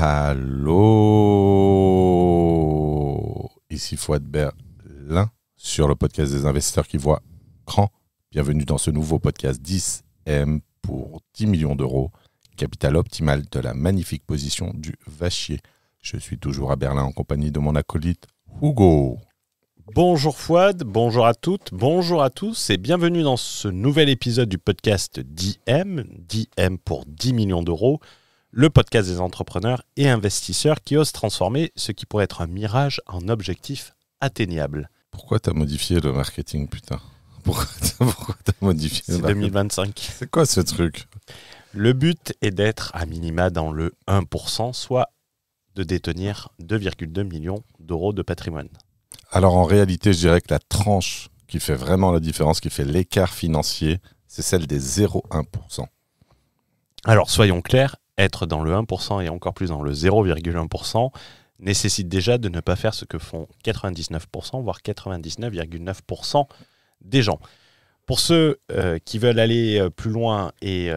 Allô, ici Fouad Berlin sur le podcast des investisseurs qui voient grand. Bienvenue dans ce nouveau podcast 10M pour 10 millions d'euros, capital optimal de la magnifique position du Vachier. Je suis toujours à Berlin en compagnie de mon acolyte Hugo. Bonjour Fouad, bonjour à toutes, bonjour à tous et bienvenue dans ce nouvel épisode du podcast 10M pour 10 millions d'euros, le podcast des entrepreneurs et investisseurs qui osent transformer ce qui pourrait être un mirage en objectif atteignable. Pourquoi t'as modifié le marketing, putain? Pourquoi t'as modifié C'est 2025. C'est quoi ce truc? Le but est d'être à minima dans le 1%, soit de détenir 2,2 millions d'euros de patrimoine. Alors en réalité, je dirais que la tranche qui fait vraiment la différence, qui fait l'écart financier, c'est celle des 0,1%. Alors soyons clairs, être dans le 1% et encore plus dans le 0,1% nécessite déjà de ne pas faire ce que font 99%, voire 99,9% des gens. Pour ceux qui veulent aller plus loin et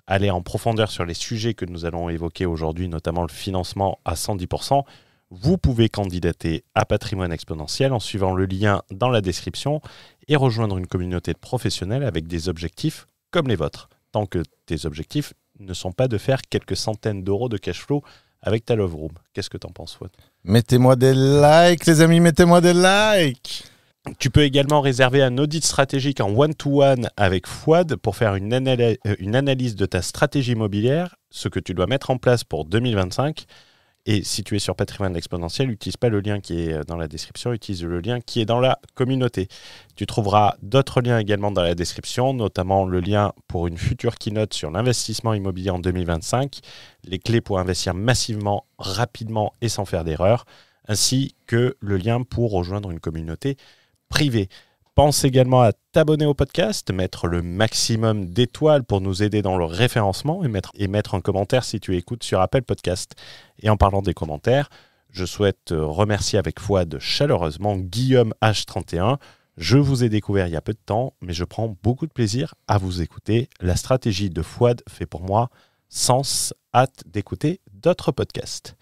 aller en profondeur sur les sujets que nous allons évoquer aujourd'hui, notamment le financement à 110%, vous pouvez candidater à Patrimoine Exponentiel en suivant le lien dans la description et rejoindre une communauté de professionnels avec des objectifs comme les vôtres. Tant que tes objectifs ne sont pas de faire quelques centaines d'euros de cash flow avec ta Love Room. Qu'est-ce que t'en penses, Fouad ? Mettez-moi des likes, les amis, mettez-moi des likes. Tu peux également réserver un audit stratégique en one-to-one avec Fouad pour faire une analyse de ta stratégie immobilière, ce que tu dois mettre en place pour 2025. Et si tu es sur Patrimoine Exponentiel, n'utilise pas le lien qui est dans la description, utilise le lien qui est dans la communauté. Tu trouveras d'autres liens également dans la description, notamment le lien pour une future keynote sur l'investissement immobilier en 2025, les clés pour investir massivement, rapidement et sans faire d'erreur, ainsi que le lien pour rejoindre une communauté privée. Pense également à t'abonner au podcast, mettre le maximum d'étoiles pour nous aider dans le référencement et mettre un commentaire si tu écoutes sur Apple Podcast. Et en parlant des commentaires, je souhaite remercier avec Fouad chaleureusement Guillaume H31. Je vous ai découvert il y a peu de temps, mais je prends beaucoup de plaisir à vous écouter. La stratégie de Fouad fait pour moi sens, hâte d'écouter d'autres podcasts.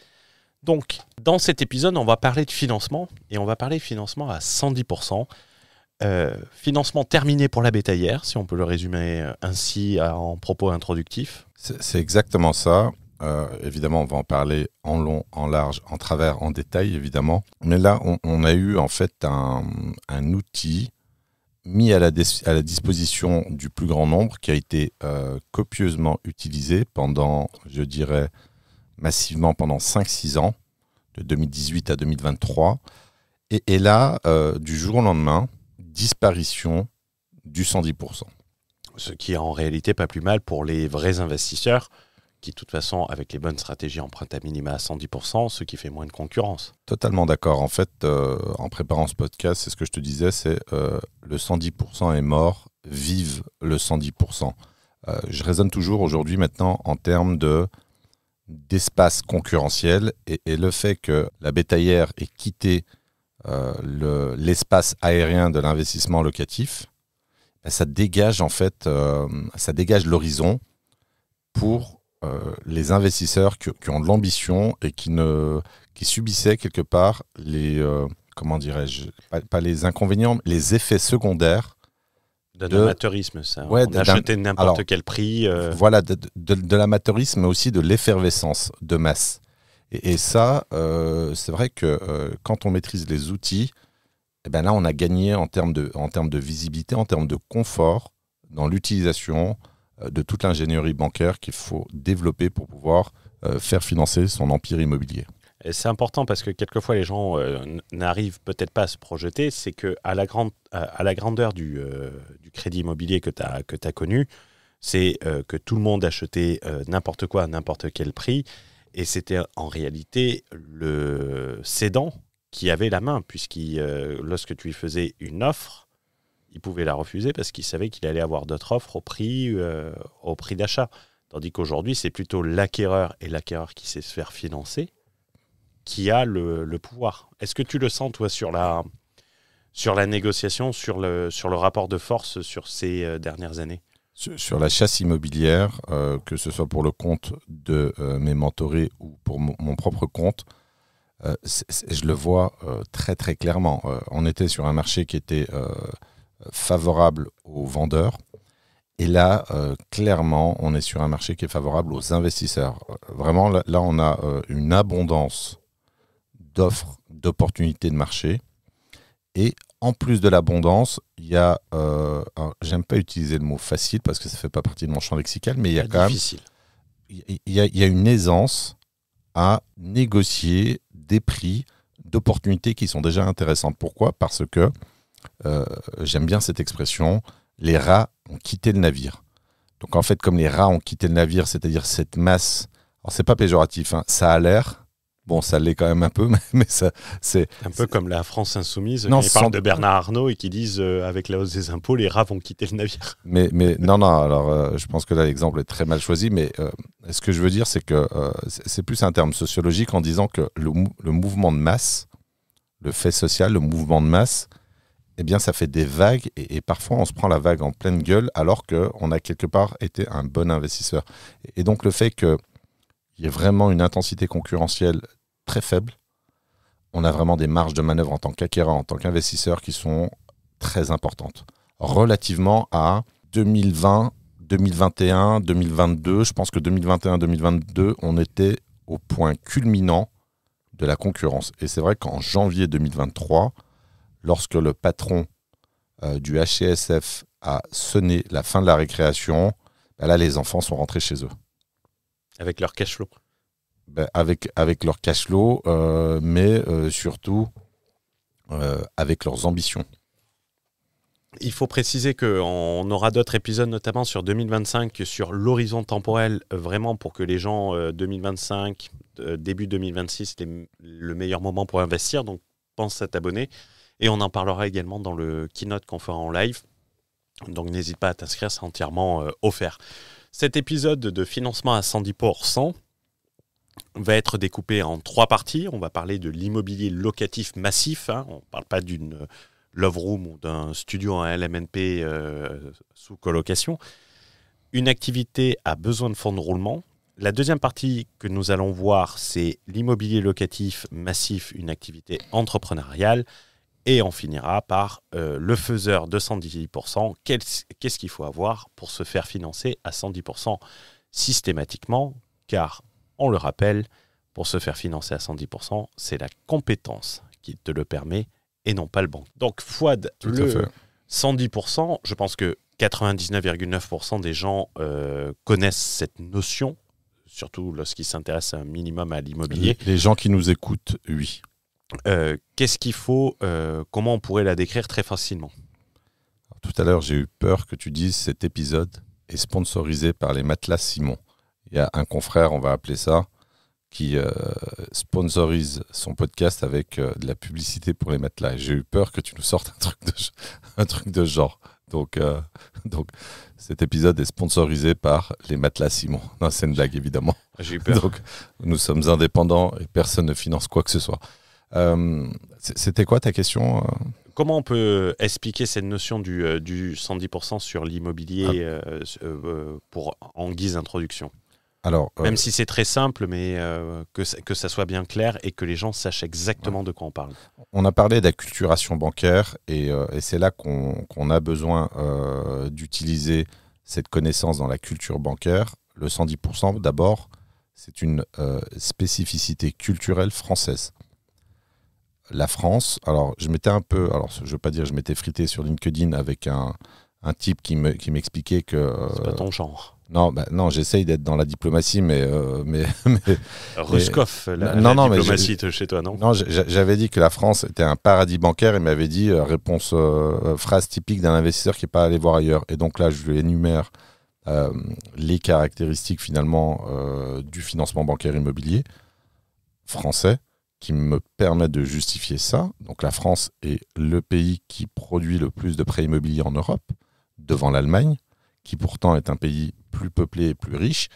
Donc, dans cet épisode, on va parler de financement et on va parler de financement à 110%. Financement terminé pour la bétaillère, si on peut le résumer ainsi en propos introductifs. C'est exactement ça. Évidemment, on va en parler en long, en large, en travers, en détail, évidemment. Mais là, on a eu en fait un outil mis à la disposition du plus grand nombre qui a été copieusement utilisé pendant, je dirais, massivement pendant 5-6 ans, de 2018 à 2023. Et là, du jour au lendemain, disparition du 110%. Ce qui est en réalité pas plus mal pour les vrais investisseurs qui, de toute façon, avec les bonnes stratégies, empruntent à minima à 110%, ce qui fait moins de concurrence. Totalement d'accord. En fait, en préparant ce podcast, c'est ce que je te disais, c'est le 110% est mort, vive le 110%. Je raisonne toujours aujourd'hui maintenant en termes d'espace concurrentiel et le fait que la bétaillère ait quitté l'espace aérien de l'investissement locatif, ça dégage en fait, ça dégage l'horizon pour les investisseurs qui ont de l'ambition et qui subissaient quelque part les comment dirais-je, pas les inconvénients, mais les effets secondaires de l'amateurisme, ça. Ouais, on achetait n'importe quel prix. Voilà, de l'amateurisme, mais aussi de l'effervescence de masse. Et ça, c'est vrai que quand on maîtrise les outils, eh ben là, on a gagné en termes de visibilité, en termes de confort dans l'utilisation de toute l'ingénierie bancaire qu'il faut développer pour pouvoir faire financer son empire immobilier. Et c'est important parce que quelquefois, les gens n'arrivent peut-être pas à se projeter. C'est qu'à la grandeur du crédit immobilier que tu as connu, c'est que tout le monde achetait n'importe quoi à n'importe quel prix. Et c'était en réalité le cédant qui avait la main, lorsque tu lui faisais une offre, il pouvait la refuser parce qu'il savait qu'il allait avoir d'autres offres au prix d'achat. Tandis qu'aujourd'hui, c'est plutôt l'acquéreur et l'acquéreur qui sait se faire financer qui a le pouvoir. Est-ce que tu le sens, toi, sur la négociation, sur le rapport de force sur ces dernières années ? Sur la chasse immobilière, que ce soit pour le compte de mes mentorés ou pour mon propre compte, je le vois très très clairement. On était sur un marché qui était favorable aux vendeurs. Et là, clairement, on est sur un marché qui est favorable aux investisseurs. Vraiment, là on a une abondance d'offres, d'opportunités de marché. Et en plus de l'abondance, il y a, j'aime pas utiliser le mot facile parce que ça fait pas partie de mon champ lexical, mais il y a quand difficile. même, il y a une aisance à négocier des prix d'opportunités qui sont déjà intéressantes. Pourquoi ? Parce que, j'aime bien cette expression, les rats ont quitté le navire. Donc en fait, comme les rats ont quitté le navire, c'est-à-dire cette masse, alors c'est pas péjoratif, hein, ça a l'air, bon ça l'est quand même un peu, mais ça, c'est... Un peu comme la France insoumise, Non, quand ils parlent de Bernard Arnault et qui disent avec la hausse des impôts, les rats vont quitter le navire. Mais non, alors je pense que là l'exemple est très mal choisi, mais ce que je veux dire, c'est que c'est plus un terme sociologique en disant que le mouvement de masse, le fait social, le mouvement de masse, eh bien ça fait des vagues et parfois on se prend la vague en pleine gueule alors qu'on a quelque part été un bon investisseur. Et donc le fait qu'il y ait vraiment une intensité concurrentielle très faible, on a vraiment des marges de manœuvre en tant qu'acquéreur, en tant qu'investisseur qui sont très importantes. Relativement à 2020, 2021, 2022, je pense que 2021-2022, on était au point culminant de la concurrence. Et c'est vrai qu'en janvier 2023, lorsque le patron du HCSF a sonné la fin de la récréation, là les enfants sont rentrés chez eux. Avec leur cash flow. Avec leur cash flow, mais surtout avec leurs ambitions. Il faut préciser qu'on aura d'autres épisodes, notamment sur 2025, sur l'horizon temporel, vraiment pour que les gens, 2025, début 2026, c'est le meilleur moment pour investir. Donc, pense à t'abonner. Et on en parlera également dans le keynote qu'on fera en live. Donc, n'hésite pas à t'inscrire, c'est entièrement offert. Cet épisode de financement à 110% va être découpé en 3 parties. On va parler de l'immobilier locatif massif. On ne parle pas d'une love room ou d'un studio en LMNP sous colocation. Une activité a besoin de fonds de roulement. La deuxième partie que nous allons voir, c'est l'immobilier locatif massif, une activité entrepreneuriale. Et on finira par le faiseur de 110%. Qu'est-ce qu'il faut avoir pour se faire financer à 110% systématiquement ? Car, on le rappelle, pour se faire financer à 110%, c'est la compétence qui te le permet et non pas le banque. Donc, Fouad, le 110%, je pense que 99,9% des gens connaissent cette notion, surtout lorsqu'ils s'intéressent un minimum à l'immobilier. Les gens qui nous écoutent, oui. Qu'est-ce qu'il faut, comment on pourrait la décrire très facilement ? Alors, tout à l'heure, j'ai eu peur que tu dises cet épisode est sponsorisé par les matelas Simon. Il y a un confrère, on va appeler ça, qui sponsorise son podcast avec de la publicité pour les matelas. J'ai eu peur que tu nous sortes un truc de genre. Donc, cet épisode est sponsorisé par les matelas Simon. Non, c'est une blague, évidemment. J'ai eu peur. Donc, nous sommes indépendants et personne ne finance quoi que ce soit. C'était quoi ta question ? Comment on peut expliquer cette notion du 110% sur l'immobilier en guise d'introduction ? Alors, même si c'est très simple, mais que ça soit bien clair et que les gens sachent exactement de quoi on parle. On a parlé d'acculturation bancaire et c'est là qu'on a besoin d'utiliser cette connaissance dans la culture bancaire. Le 110%, d'abord, c'est une spécificité culturelle française. La France, alors je m'étais je veux pas dire je m'étais frité sur LinkedIn avec un type qui m'expliquait que... c'est pas ton genre. Non, j'essaye d'être dans la diplomatie, mais Ruskov, la diplomatie chez toi, non ? Non, j'avais dit que la France était un paradis bancaire. Il m'avait dit phrase typique d'un investisseur qui n'est pas allé voir ailleurs. Et donc là, je lui énumère les caractéristiques finalement du financement bancaire immobilier français qui me permettent de justifier ça. Donc la France est le pays qui produit le plus de prêts immobiliers en Europe, devant l'Allemagne, qui pourtant est un pays plus peuplé et plus riche.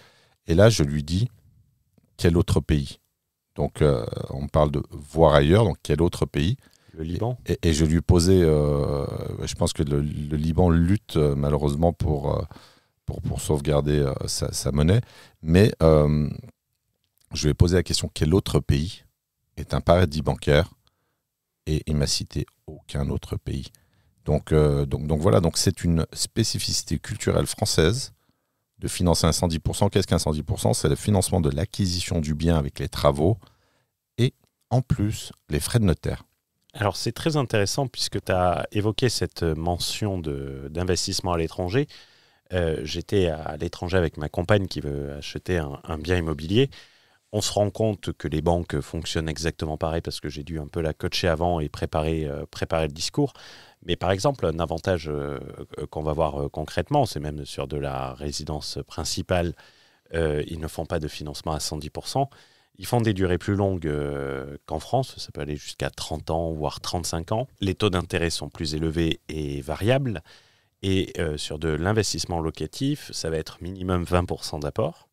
Et là, je lui dis, quel autre pays ? Donc, on parle de voir ailleurs, donc quel autre pays ? Le Liban. Et je lui posais, je pense que le Liban lutte malheureusement pour pour sauvegarder sa monnaie. Mais je lui ai posé la question, quel autre pays est un paradis bancaire? Et il m'a cité aucun autre pays. Donc voilà, donc c'est une spécificité culturelle française de financer un 110%. Qu'est-ce qu'un 110%? C'est le financement de l'acquisition du bien avec les travaux et en plus les frais de notaire. Alors c'est très intéressant puisque tu as évoqué cette mention d'investissement à l'étranger. J'étais à l'étranger avec ma compagne qui veut acheter un bien immobilier. On se rend compte que les banques fonctionnent exactement pareil parce que j'ai dû un peu la coacher avant et préparer le discours. Mais par exemple, un avantage qu'on va voir concrètement, c'est même sur de la résidence principale, ils ne font pas de financement à 110%. Ils font des durées plus longues qu'en France, ça peut aller jusqu'à 30 ans, voire 35 ans. Les taux d'intérêt sont plus élevés et variables. Et sur de l'investissement locatif, ça va être minimum 20% d'apport.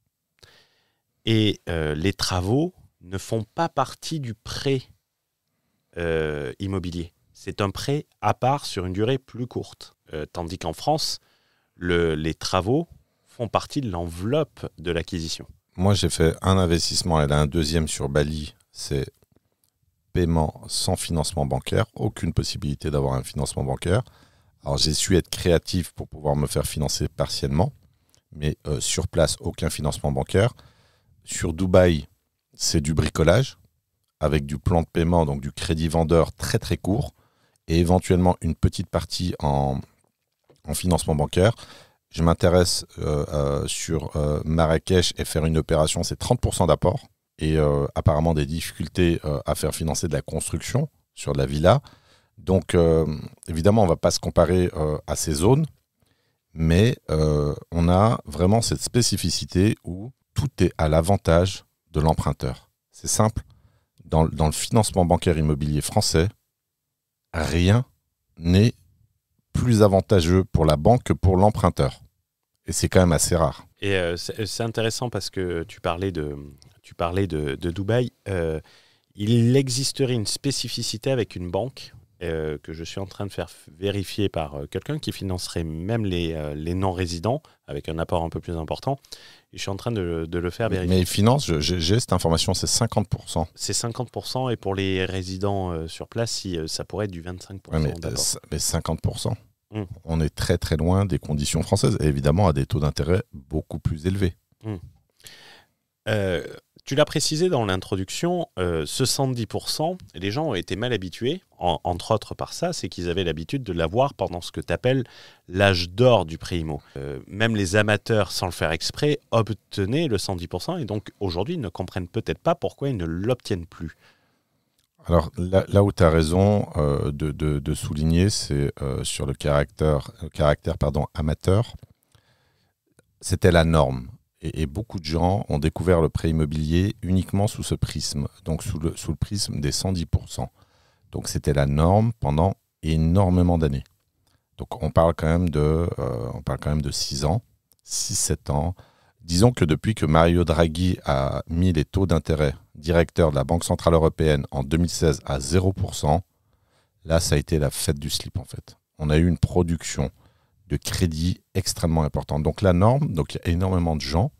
Et les travaux ne font pas partie du prêt immobilier. C'est un prêt à part sur une durée plus courte. Tandis qu'en France, les travaux font partie de l'enveloppe de l'acquisition. Moi, j'ai fait un investissement et là, un deuxième sur Bali. C'est paiement sans financement bancaire. Aucune possibilité d'avoir un financement bancaire. Alors, j'ai su être créatif pour pouvoir me faire financer partiellement. Mais sur place, aucun financement bancaire. Sur Dubaï, c'est du bricolage avec du plan de paiement, donc du crédit vendeur très très court et éventuellement une petite partie en financement bancaire. Je m'intéresse sur Marrakech et faire une opération, c'est 30% d'apport et apparemment des difficultés à faire financer de la construction sur de la villa. Donc évidemment, on ne va pas se comparer à ces zones, mais on a vraiment cette spécificité où tout est à l'avantage de l'emprunteur. C'est simple, dans le financement bancaire immobilier français, rien n'est plus avantageux pour la banque que pour l'emprunteur. Et c'est quand même assez rare. Et c'est intéressant parce que tu parlais de Dubaï. Il existerait une spécificité avec une banque que je suis en train de faire vérifier par quelqu'un qui financerait même les non-résidents avec un apport un peu plus important. Et je suis en train de le faire vérifier. Mais il finance, j'ai cette information, c'est 50%. C'est 50% et pour les résidents sur place, ça pourrait être du 25% ouais, d'apport. Mais 50%. On est très très loin des conditions françaises et évidemment à des taux d'intérêt beaucoup plus élevés. Tu l'as précisé dans l'introduction, ce 110%, les gens ont été mal habitués, entre autres par ça, c'est qu'ils avaient l'habitude de l'avoir pendant ce que tu appelles l'âge d'or du prêt IMO. Même les amateurs, sans le faire exprès, obtenaient le 110% et donc aujourd'hui, ils ne comprennent peut-être pas pourquoi ils ne l'obtiennent plus. Alors là où tu as raison de souligner, c'est sur le caractère amateur. C'était la norme. Et beaucoup de gens ont découvert le prêt immobilier uniquement sous ce prisme, donc sous le prisme des 110%. Donc c'était la norme pendant énormément d'années. Donc on parle quand même de 6 ans, 6-7 ans. Disons que depuis que Mario Draghi a mis les taux d'intérêt directeur de la Banque Centrale Européenne en 2016 à 0%, là ça a été la fête du slip en fait. On a eu une production de crédit extrêmement importante. Donc la norme, donc il y a énormément de gens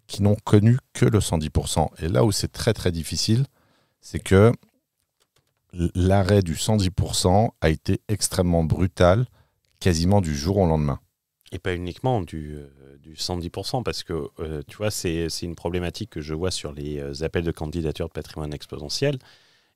qui n'ont connu que le 110%. Et là où c'est très très difficile, c'est que l'arrêt du 110% a été extrêmement brutal, quasiment du jour au lendemain. Et pas uniquement du 110%, parce que tu vois, c'est une problématique que je vois sur les appels de candidature de patrimoine exponentiel.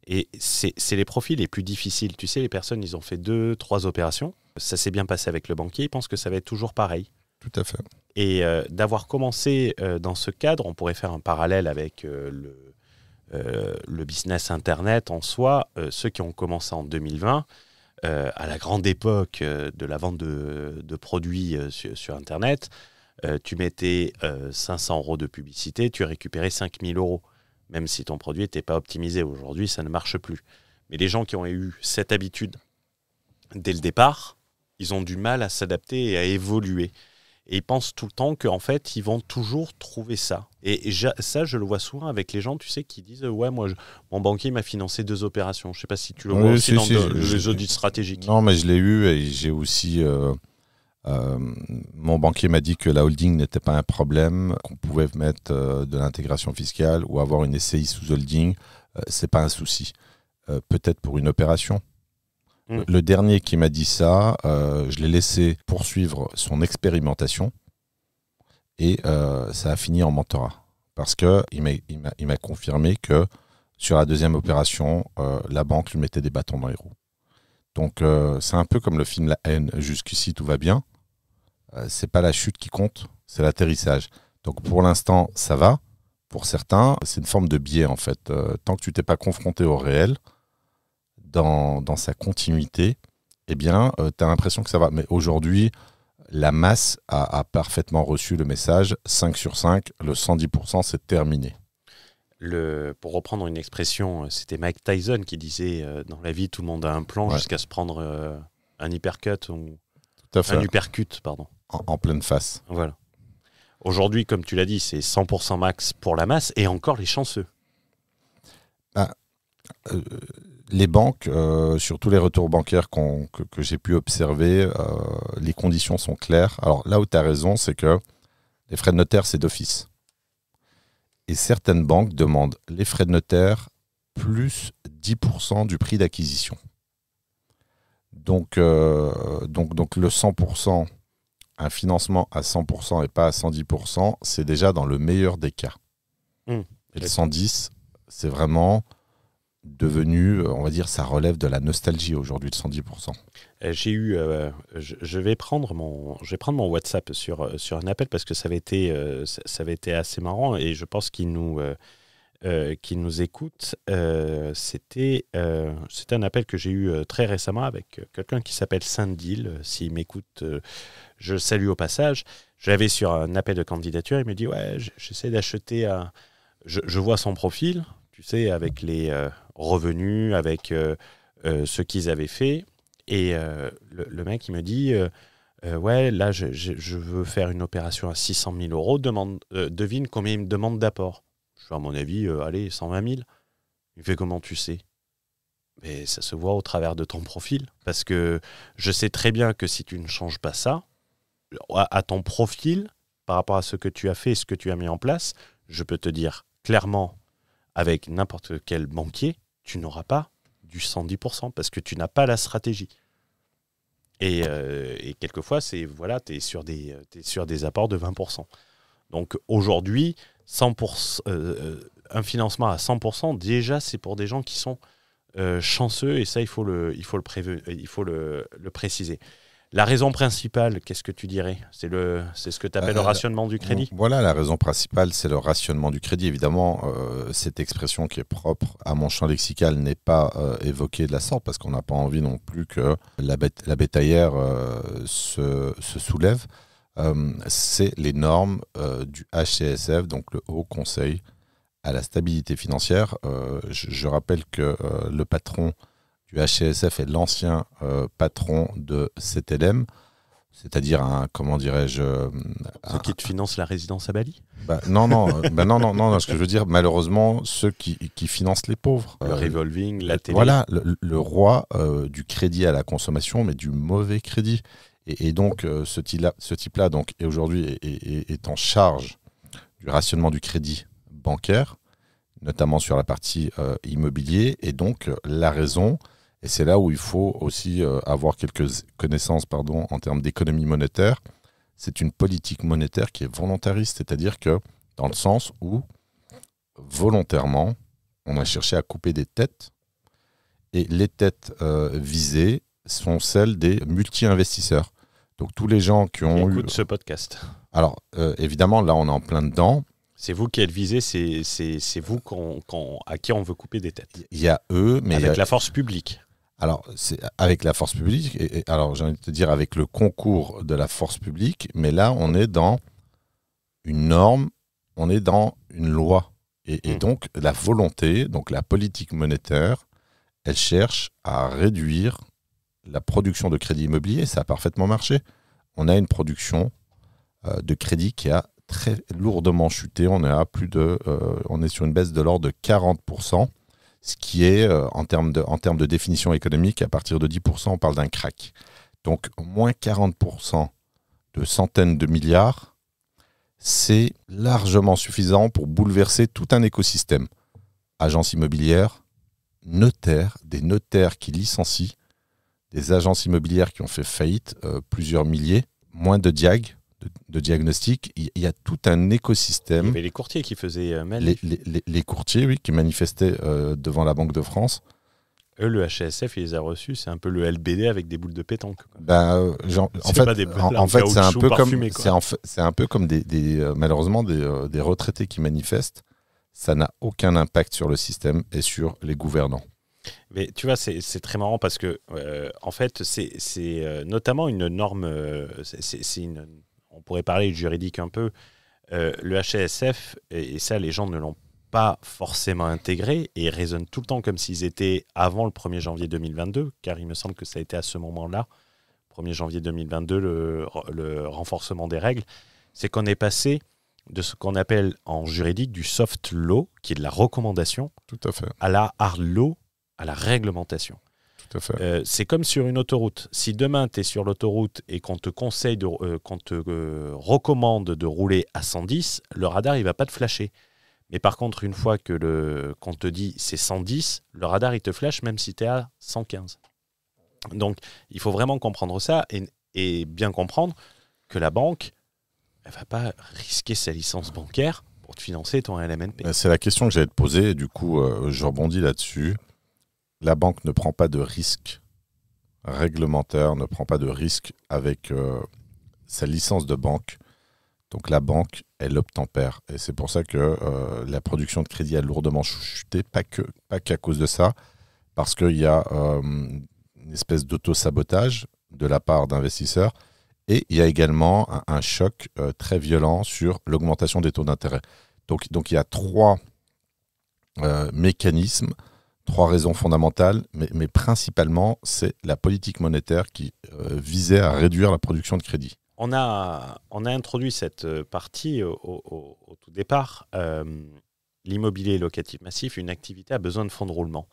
Et c'est les profils les plus difficiles. Tu sais, les personnes, ils ont fait 2-3 opérations. Ça s'est bien passé avec le banquier. Ils pensent que ça va être toujours pareil. Tout à fait. Et d'avoir commencé dans ce cadre, on pourrait faire un parallèle avec le business Internet en soi. Ceux qui ont commencé en 2020, à la grande époque de la vente de produits sur Internet, tu mettais 500 € de publicité, tu récupérais 5000 €. Même si ton produit n'était pas optimisé. Aujourd'hui, ça ne marche plus. Mais les gens qui ont eu cette habitude dès le départ, ils ont du mal à s'adapter et à évoluer. Et ils pensent tout le temps qu'en fait, ils vont toujours trouver ça. Et ça, je le vois souvent avec les gens, tu sais, qui disent « Ouais, moi, mon banquier m'a financé 2 opérations. » Je ne sais pas si tu le vois aussi dans les audits stratégiques. Non, mais je l'ai eu et j'ai aussi Mon banquier m'a dit que la holding n'était pas un problème, qu'on pouvait mettre de l'intégration fiscale ou avoir une SCI sous holding, c'est pas un souci. Peut-être pour une opération. Le dernier qui m'a dit ça, je l'ai laissé poursuivre son expérimentation et ça a fini en mentorat. Parce qu'il m'a confirmé que sur la deuxième opération, la banque lui mettait des bâtons dans les roues. Donc c'est un peu comme le film La Haine. Jusqu'ici, tout va bien. C'est pas la chute qui compte, c'est l'atterrissage. Donc pour l'instant, ça va. Pour certains, c'est une forme de biais en fait. Tant que tu t'es pas confronté au réel, dans sa continuité, eh bien, tu as l'impression que ça va. Mais aujourd'hui, la masse a parfaitement reçu le message. 5 sur 5, le 110%, c'est terminé. Pour reprendre une expression, c'était Mike Tyson qui disait dans la vie, tout le monde a un plan jusqu'à se prendre un uppercut ou un uppercut, pardon. En pleine face. Voilà. Aujourd'hui, comme tu l'as dit, c'est 100% max pour la masse et encore les chanceux. Les banques, sur tous les retours bancaires que j'ai pu observer, les conditions sont claires. Alors là où tu as raison, c'est que les frais de notaire, c'est d'office. Et certaines banques demandent les frais de notaire plus 10% du prix d'acquisition. Donc le 100%, un financement à 100% et pas à 110%, c'est déjà dans le meilleur des cas. Et le 110, c'est vraiment devenu, on va dire, ça relève de la nostalgie aujourd'hui, le 110%. Je vais prendre mon WhatsApp sur un appel parce que ça avait été assez marrant et je pense qu'il nous écoute. C'était un appel que j'ai eu très récemment avec quelqu'un qui s'appelle Saint-Dil. S'il m'écoute, je le salue au passage. Je l'avais sur un appel de candidature. Il me dit ouais, j'essaie d'acheter. Je vois son profil, tu sais, avec les revenus, avec ce qu'ils avaient fait. Et le mec, il me dit ouais, là, je veux faire une opération à 600 000 euros. Devine combien il me demande d'apport. Je fais à mon avis, allez, 120 000. Il fait comment tu sais? Mais ça se voit au travers de ton profil. Parce que je sais très bien que si tu ne changes pas ça, à ton profil, par rapport à ce que tu as fait, ce que tu as mis en place, je peux te dire clairement, avec n'importe quel banquier, tu n'auras pas du 110% parce que tu n'as pas la stratégie. Et quelquefois, tu es sur des apports de 20%. Donc aujourd'hui, 100%, un financement à 100%, déjà, c'est pour des gens qui sont chanceux, et ça, il faut le préciser. La raison principale, qu'est-ce que tu dirais? C'est ce que tu appelles le rationnement du crédit? Voilà, la raison principale, c'est le rationnement du crédit. Évidemment, cette expression qui est propre à mon champ lexical n'est pas évoquée de la sorte, parce qu'on n'a pas envie non plus que la bétaillère se soulève. C'est les normes du HCSF, donc le Haut Conseil à la stabilité financière. Je rappelle que le patron du HCSF est l'ancien patron de CTLM, c'est-à-dire comment dirais-je... Ceux qui te financent la résidence à Bali? Non, ce que je veux dire, malheureusement, ceux qui financent les pauvres. Le revolving, la télé. Voilà, le roi du crédit à la consommation, mais du mauvais crédit. Et donc, ce type-là donc, aujourd'hui est en charge du rationnement du crédit bancaire, notamment sur la partie immobilier. Et donc, la raison, et c'est là où il faut aussi avoir quelques connaissances en termes d'économie monétaire, c'est une politique monétaire qui est volontariste, c'est-à-dire que dans le sens où, volontairement, on a cherché à couper des têtes, et les têtes visées sont celles des multi-investisseurs. Donc tous les gens qui ont écoutent ce podcast. Alors, évidemment, là, on est en plein dedans. C'est vous qui êtes visé, c'est vous à qui on veut couper des têtes. Il y a eux, mais... Avec la force publique. Alors, c'est avec la force publique, alors j'ai envie de te dire avec le concours de la force publique, mais là, on est dans une norme, on est dans une loi. Et donc, la volonté, donc la politique monétaire, elle cherche à réduire la production de crédit immobilier. Ça a parfaitement marché. On a une production de crédit qui a très lourdement chuté. On est sur une baisse de l'ordre de 40%, ce qui est, en termes de définition économique, à partir de 10%, on parle d'un crack. Donc, moins 40% de centaines de milliards, c'est largement suffisant pour bouleverser tout un écosystème. Agences immobilières, notaires, des notaires qui licencient, des agences immobilières qui ont fait faillite, plusieurs milliers, moins de diagnostics. Il y a tout un écosystème. Il y avait les courtiers qui faisaient mal. Les courtiers, oui, qui manifestaient devant la Banque de France. Eux, le HSF, il les a reçus. C'est un peu le LBD avec des boules de pétanque. En fait, c'est un peu comme malheureusement des retraités qui manifestent. Ça n'a aucun impact sur le système et sur les gouvernants. Mais tu vois, c'est très marrant parce que, en fait, c'est notamment une norme. On pourrait parler juridique un peu. Le HSF, et ça, les gens ne l'ont pas forcément intégré et raisonnent tout le temps comme s'ils étaient avant le 1er janvier 2022, car il me semble que ça a été à ce moment-là, 1er janvier 2022, le renforcement des règles. C'est qu'on est passé de ce qu'on appelle en juridique du soft law, qui est de la recommandation, tout à fait, à la hard law, à la réglementation. Tout à fait. C'est comme sur une autoroute. Si demain tu es sur l'autoroute et qu'on te conseille, qu'on te recommande de rouler à 110, le radar il va pas te flasher. Mais par contre, une fois que qu'on te dit c'est 110, le radar il te flash même si tu es à 115. Donc il faut vraiment comprendre ça et bien comprendre que la banque elle va pas risquer sa licence bancaire pour te financer ton LMNP. C'est la question que j'allais te poser, et du coup je rebondis là-dessus. La banque ne prend pas de risque réglementaire, ne prend pas de risque avec sa licence de banque. Donc la banque, elle obtempère. Et c'est pour ça que la production de crédit a lourdement chuté, pas qu'à cause de ça, parce qu'il y a une espèce d'auto-sabotage de la part d'investisseurs. Et il y a également un choc très violent sur l'augmentation des taux d'intérêt. Donc il y a trois mécanismes, trois raisons fondamentales, mais principalement, c'est la politique monétaire qui visait à réduire la production de crédit. On a introduit cette partie au tout départ. L'immobilier locatif massif, une activité a besoin de fonds de roulement.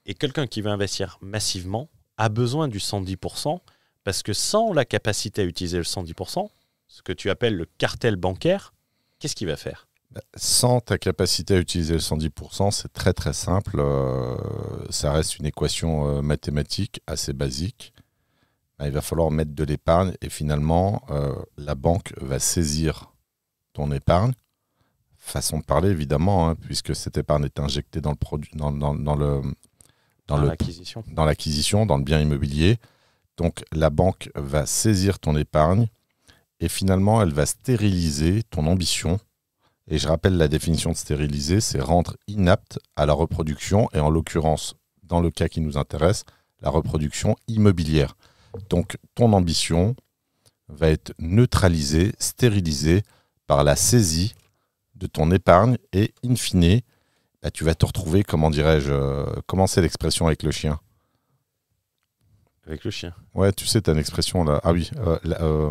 Et quelqu'un qui veut investir massivement a besoin du 110%, parce que sans la capacité à utiliser le 110%, ce que tu appelles le cartel bancaire, qu'est-ce qu'il va faire ? Sans ta capacité à utiliser le 110%, c'est très très simple. Ça reste une équation mathématique assez basique. Il va falloir mettre de l'épargne et finalement, la banque va saisir ton épargne. Façon de parler, évidemment, puisque cette épargne est injectée dans le produit, dans l'acquisition, dans le bien immobilier. Donc, la banque va saisir ton épargne et finalement, elle va stériliser ton ambition. Et je rappelle la définition de stériliser, c'est rendre inapte à la reproduction et en l'occurrence, dans le cas qui nous intéresse, la reproduction immobilière. Donc, ton ambition va être neutralisée, stérilisée par la saisie de ton épargne et, in fine, tu vas te retrouver, comment c'est l'expression avec le chien ? Avec le chien. Ouais, tu sais, tu as une expression là. Ah oui.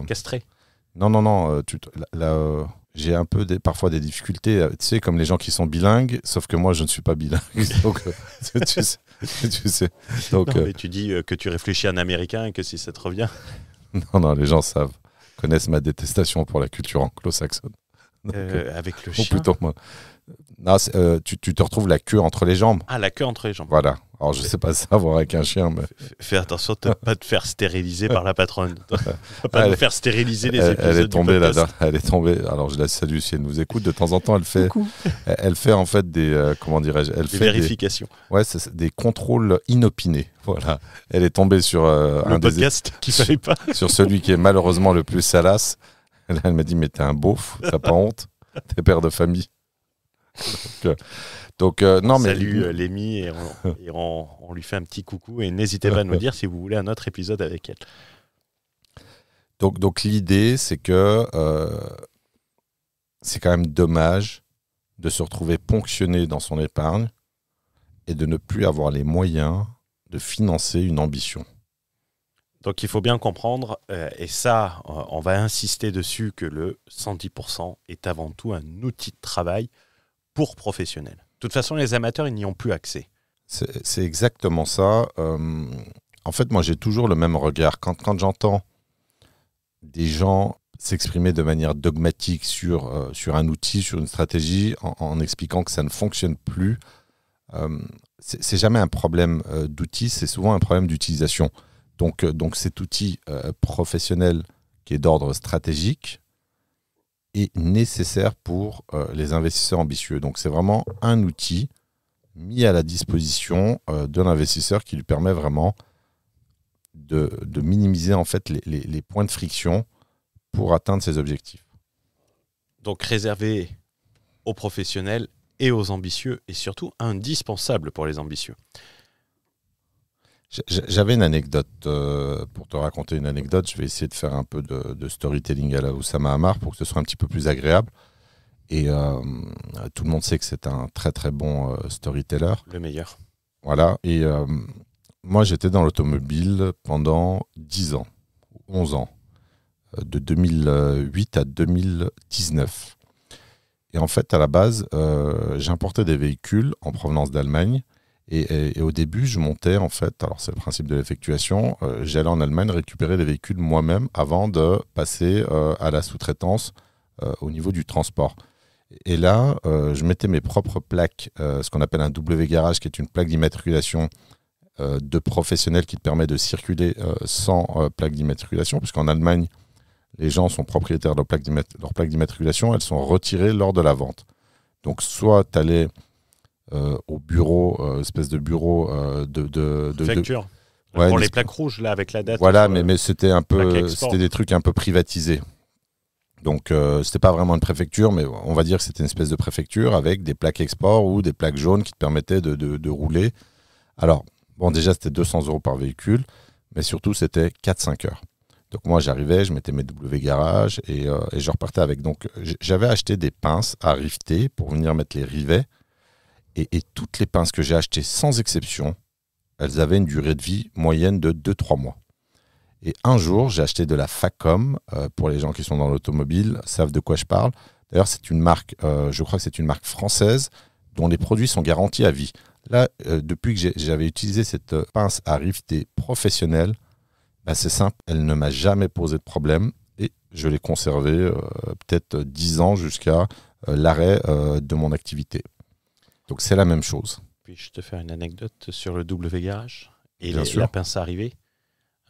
Castré. Non. J'ai un peu parfois des difficultés, tu sais, comme les gens qui sont bilingues, sauf que moi, je ne suis pas bilingue. Donc, tu sais. Donc, mais tu dis que tu réfléchis en américain et que si ça te revient. Non, les gens connaissent ma détestation pour la culture anglo-saxonne. Avec le chien. Ou plutôt, moi. Non, tu te retrouves la queue entre les jambes. Ah, la queue entre les jambes. Voilà. Alors, je ne sais pas ça voir avec un chien, mais... Fais attention de ne pas te faire stériliser par la patronne. Pas nous faire stériliser les épisodes elle est tombée du podcast. Elle est tombée. Alors, je la salue si elle nous écoute. De temps en temps, elle fait en fait des... comment dirais-je ? Elle fait vérifications. Des contrôles inopinés. Voilà. Elle est tombée sur un podcast qu'il ne fallait pas. Sur celui qui est malheureusement le plus salace. Elle m'a dit, mais t'es un beauf, t'as pas honte, t'es père de famille. Donc, non, mais... Salut Lémi et on lui fait un petit coucou et n'hésitez pas à nous dire si vous voulez un autre épisode avec elle. Donc l'idée, c'est que c'est quand même dommage de se retrouver ponctionné dans son épargne et de ne plus avoir les moyens de financer une ambition. Donc il faut bien comprendre, et ça, on va insister dessus, que le 110% est avant tout un outil de travail pour professionnels. De toute façon, les amateurs, ils n'y ont plus accès. C'est exactement ça. En fait, moi, j'ai toujours le même regard. Quand j'entends des gens s'exprimer de manière dogmatique sur un outil, sur une stratégie, en expliquant que ça ne fonctionne plus. C'est jamais un problème d'outil, c'est souvent un problème d'utilisation. Donc cet outil professionnel qui est d'ordre stratégique est nécessaire pour les investisseurs ambitieux. Donc c'est vraiment un outil mis à la disposition de l'investisseur qui lui permet vraiment de minimiser en fait les points de friction pour atteindre ses objectifs. Donc réservé aux professionnels et aux ambitieux, et surtout indispensable pour les ambitieux. J'avais une anecdote, pour te raconter une anecdote, je vais essayer de faire un peu de storytelling à la Oussama Ammar pour que ce soit un petit peu plus agréable. Et tout le monde sait que c'est un très très bon storyteller. Le meilleur. Voilà, et moi j'étais dans l'automobile pendant 10 ans, 11 ans. De 2008 à 2019. Et en fait, à la base, j'importais des véhicules en provenance d'Allemagne. Et au début, je montais, en fait, alors c'est le principe de l'effectuation, j'allais en Allemagne récupérer les véhicules moi-même avant de passer à la sous-traitance au niveau du transport. Et là, je mettais mes propres plaques, ce qu'on appelle un W-garage, qui est une plaque d'immatriculation de professionnels qui te permet de circuler sans plaque d'immatriculation, puisqu'en Allemagne, les gens sont propriétaires de leur plaque d'immatriculation, elles sont retirées lors de la vente. Donc soit tu allais au bureau, espèce de bureau de facture. Ouais, pour les plaques rouges là avec la date. Voilà, mais c'était des trucs un peu privatisés. Donc c'était pas vraiment une préfecture, mais on va dire que c'était une espèce de préfecture avec des plaques export ou des plaques jaunes qui te permettaient de rouler. Alors, bon, déjà c'était 200 € par véhicule, mais surtout c'était 4-5 heures. Donc moi j'arrivais, je mettais mes W-garage et je repartais avec. Donc j'avais acheté des pinces à rifter pour venir mettre les rivets. Et toutes les pinces que j'ai achetées, sans exception, elles avaient une durée de vie moyenne de 2-3 mois. Et un jour, j'ai acheté de la Facom. Pour les gens qui sont dans l'automobile, savent de quoi je parle. D'ailleurs, c'est une marque, je crois que c'est une marque française dont les produits sont garantis à vie. Là, depuis que j'avais utilisé cette pince à rifter professionnelle, c'est simple, elle ne m'a jamais posé de problème et je l'ai conservée peut-être 10 ans jusqu'à l'arrêt de mon activité. Donc c'est la même chose. Puis-je te faire une anecdote sur le W-garage et la pince à arriver?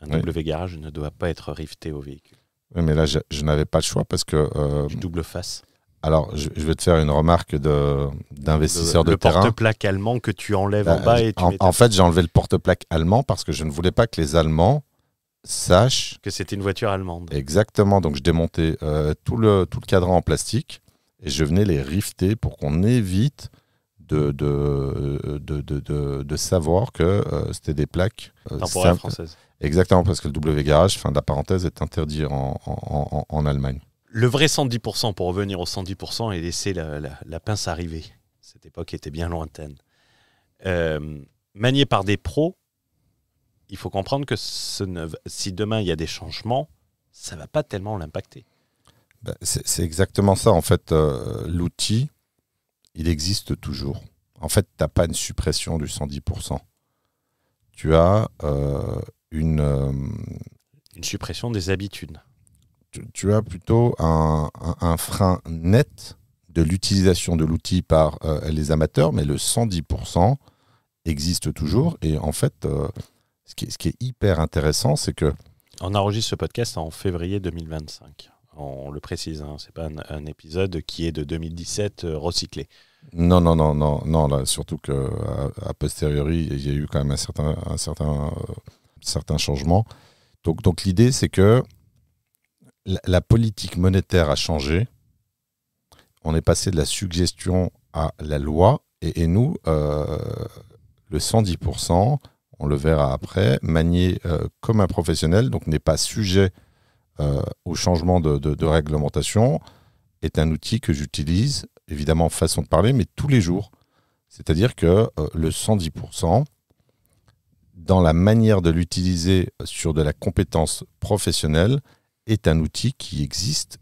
Un W-garage ne doit pas être rifté au véhicule. Oui, mais là, je n'avais pas le choix parce que... Du double face. Alors, je vais te faire une remarque d'investisseur de terrain. Le porte-plaque allemand que tu enlèves en bas et tu mets... En fait, j'ai enlevé le porte-plaque allemand parce que je ne voulais pas que les Allemands sachent... Que c'était une voiture allemande. Exactement. Donc, je démontais tout le cadran en plastique et je venais les rifter pour qu'on évite de savoir que c'était des plaques temporaires françaises. Exactement, parce que le W-garage, fin de la parenthèse, est interdit en Allemagne. Le vrai 110%, pour revenir au 110% et laisser la pince arriver. Cette époque était bien lointaine. Manié par des pros, il faut comprendre que si demain il y a des changements, ça ne va pas tellement l'impacter. C'est exactement ça. En fait, l'outil, il existe toujours. En fait, tu n'as pas une suppression du 110%. Tu as une suppression des habitudes. Tu as plutôt un frein net de l'utilisation de l'outil par les amateurs, mais le 110% existe toujours. Et en fait, ce qui est hyper intéressant, c'est que... On enregistre ce podcast en février 2025. On le précise, hein, ce n'est pas un épisode qui est de 2017 recyclé. Non, là, surtout qu'à posteriori, il y a eu quand même un certain changement. Donc l'idée, c'est que la politique monétaire a changé. On est passé de la suggestion à la loi. Et nous, le 110%, on le verra après, manié comme un professionnel, donc n'est pas sujet au changement de réglementation, est un outil que j'utilise, évidemment façon de parler, mais tous les jours. C'est-à-dire que le 110%, dans la manière de l'utiliser sur de la compétence professionnelle, est un outil qui existe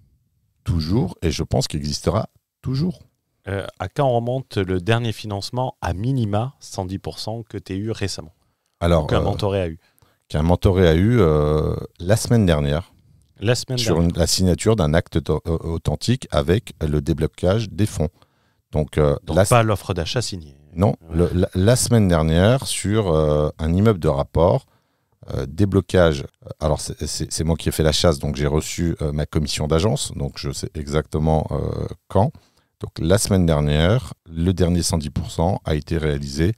toujours et je pense qu'il existera toujours. À quand remonte le dernier financement à minima 110% que tu as eu récemment? Alors, qu'un mentoré a eu? Qu'un mentoré a eu la semaine dernière. La semaine sur dernière. la signature d'un acte authentique avec le déblocage des fonds. Donc pas l'offre d'achat signée. Non, la semaine dernière, sur un immeuble de rapport, déblocage. Alors, c'est moi qui ai fait la chasse, donc j'ai reçu ma commission d'agence, donc je sais exactement quand. Donc, la semaine dernière, le dernier 110% a été réalisé,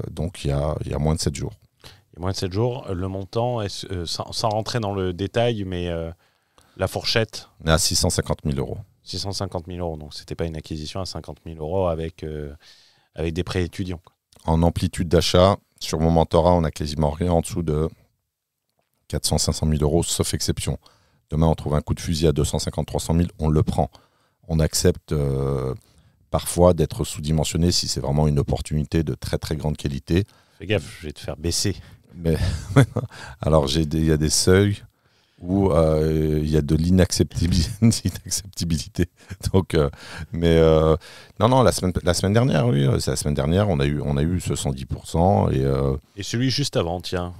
donc il y a moins de 7 jours. Il y a moins de 7 jours. Le montant, sans rentrer dans le détail, mais la fourchette. On est à 650 000 euros. 650 000 euros. Donc, ce n'était pas une acquisition à 50 000 euros avec des prêts étudiants. En amplitude d'achat, sur mon mentorat, on n'a quasiment rien en dessous de 400-500 000 euros, sauf exception. Demain, on trouve un coup de fusil à 250-300 000, on le prend. On accepte parfois d'être sous-dimensionné si c'est vraiment une opportunité de très très grande qualité. Fais gaffe, je vais te faire baisser. Mais alors, il y a des seuils où il y a de l'inacceptabilité. Donc, non, la semaine dernière, oui, c'est la semaine dernière, on a eu ce 110%. Et celui juste avant, tiens,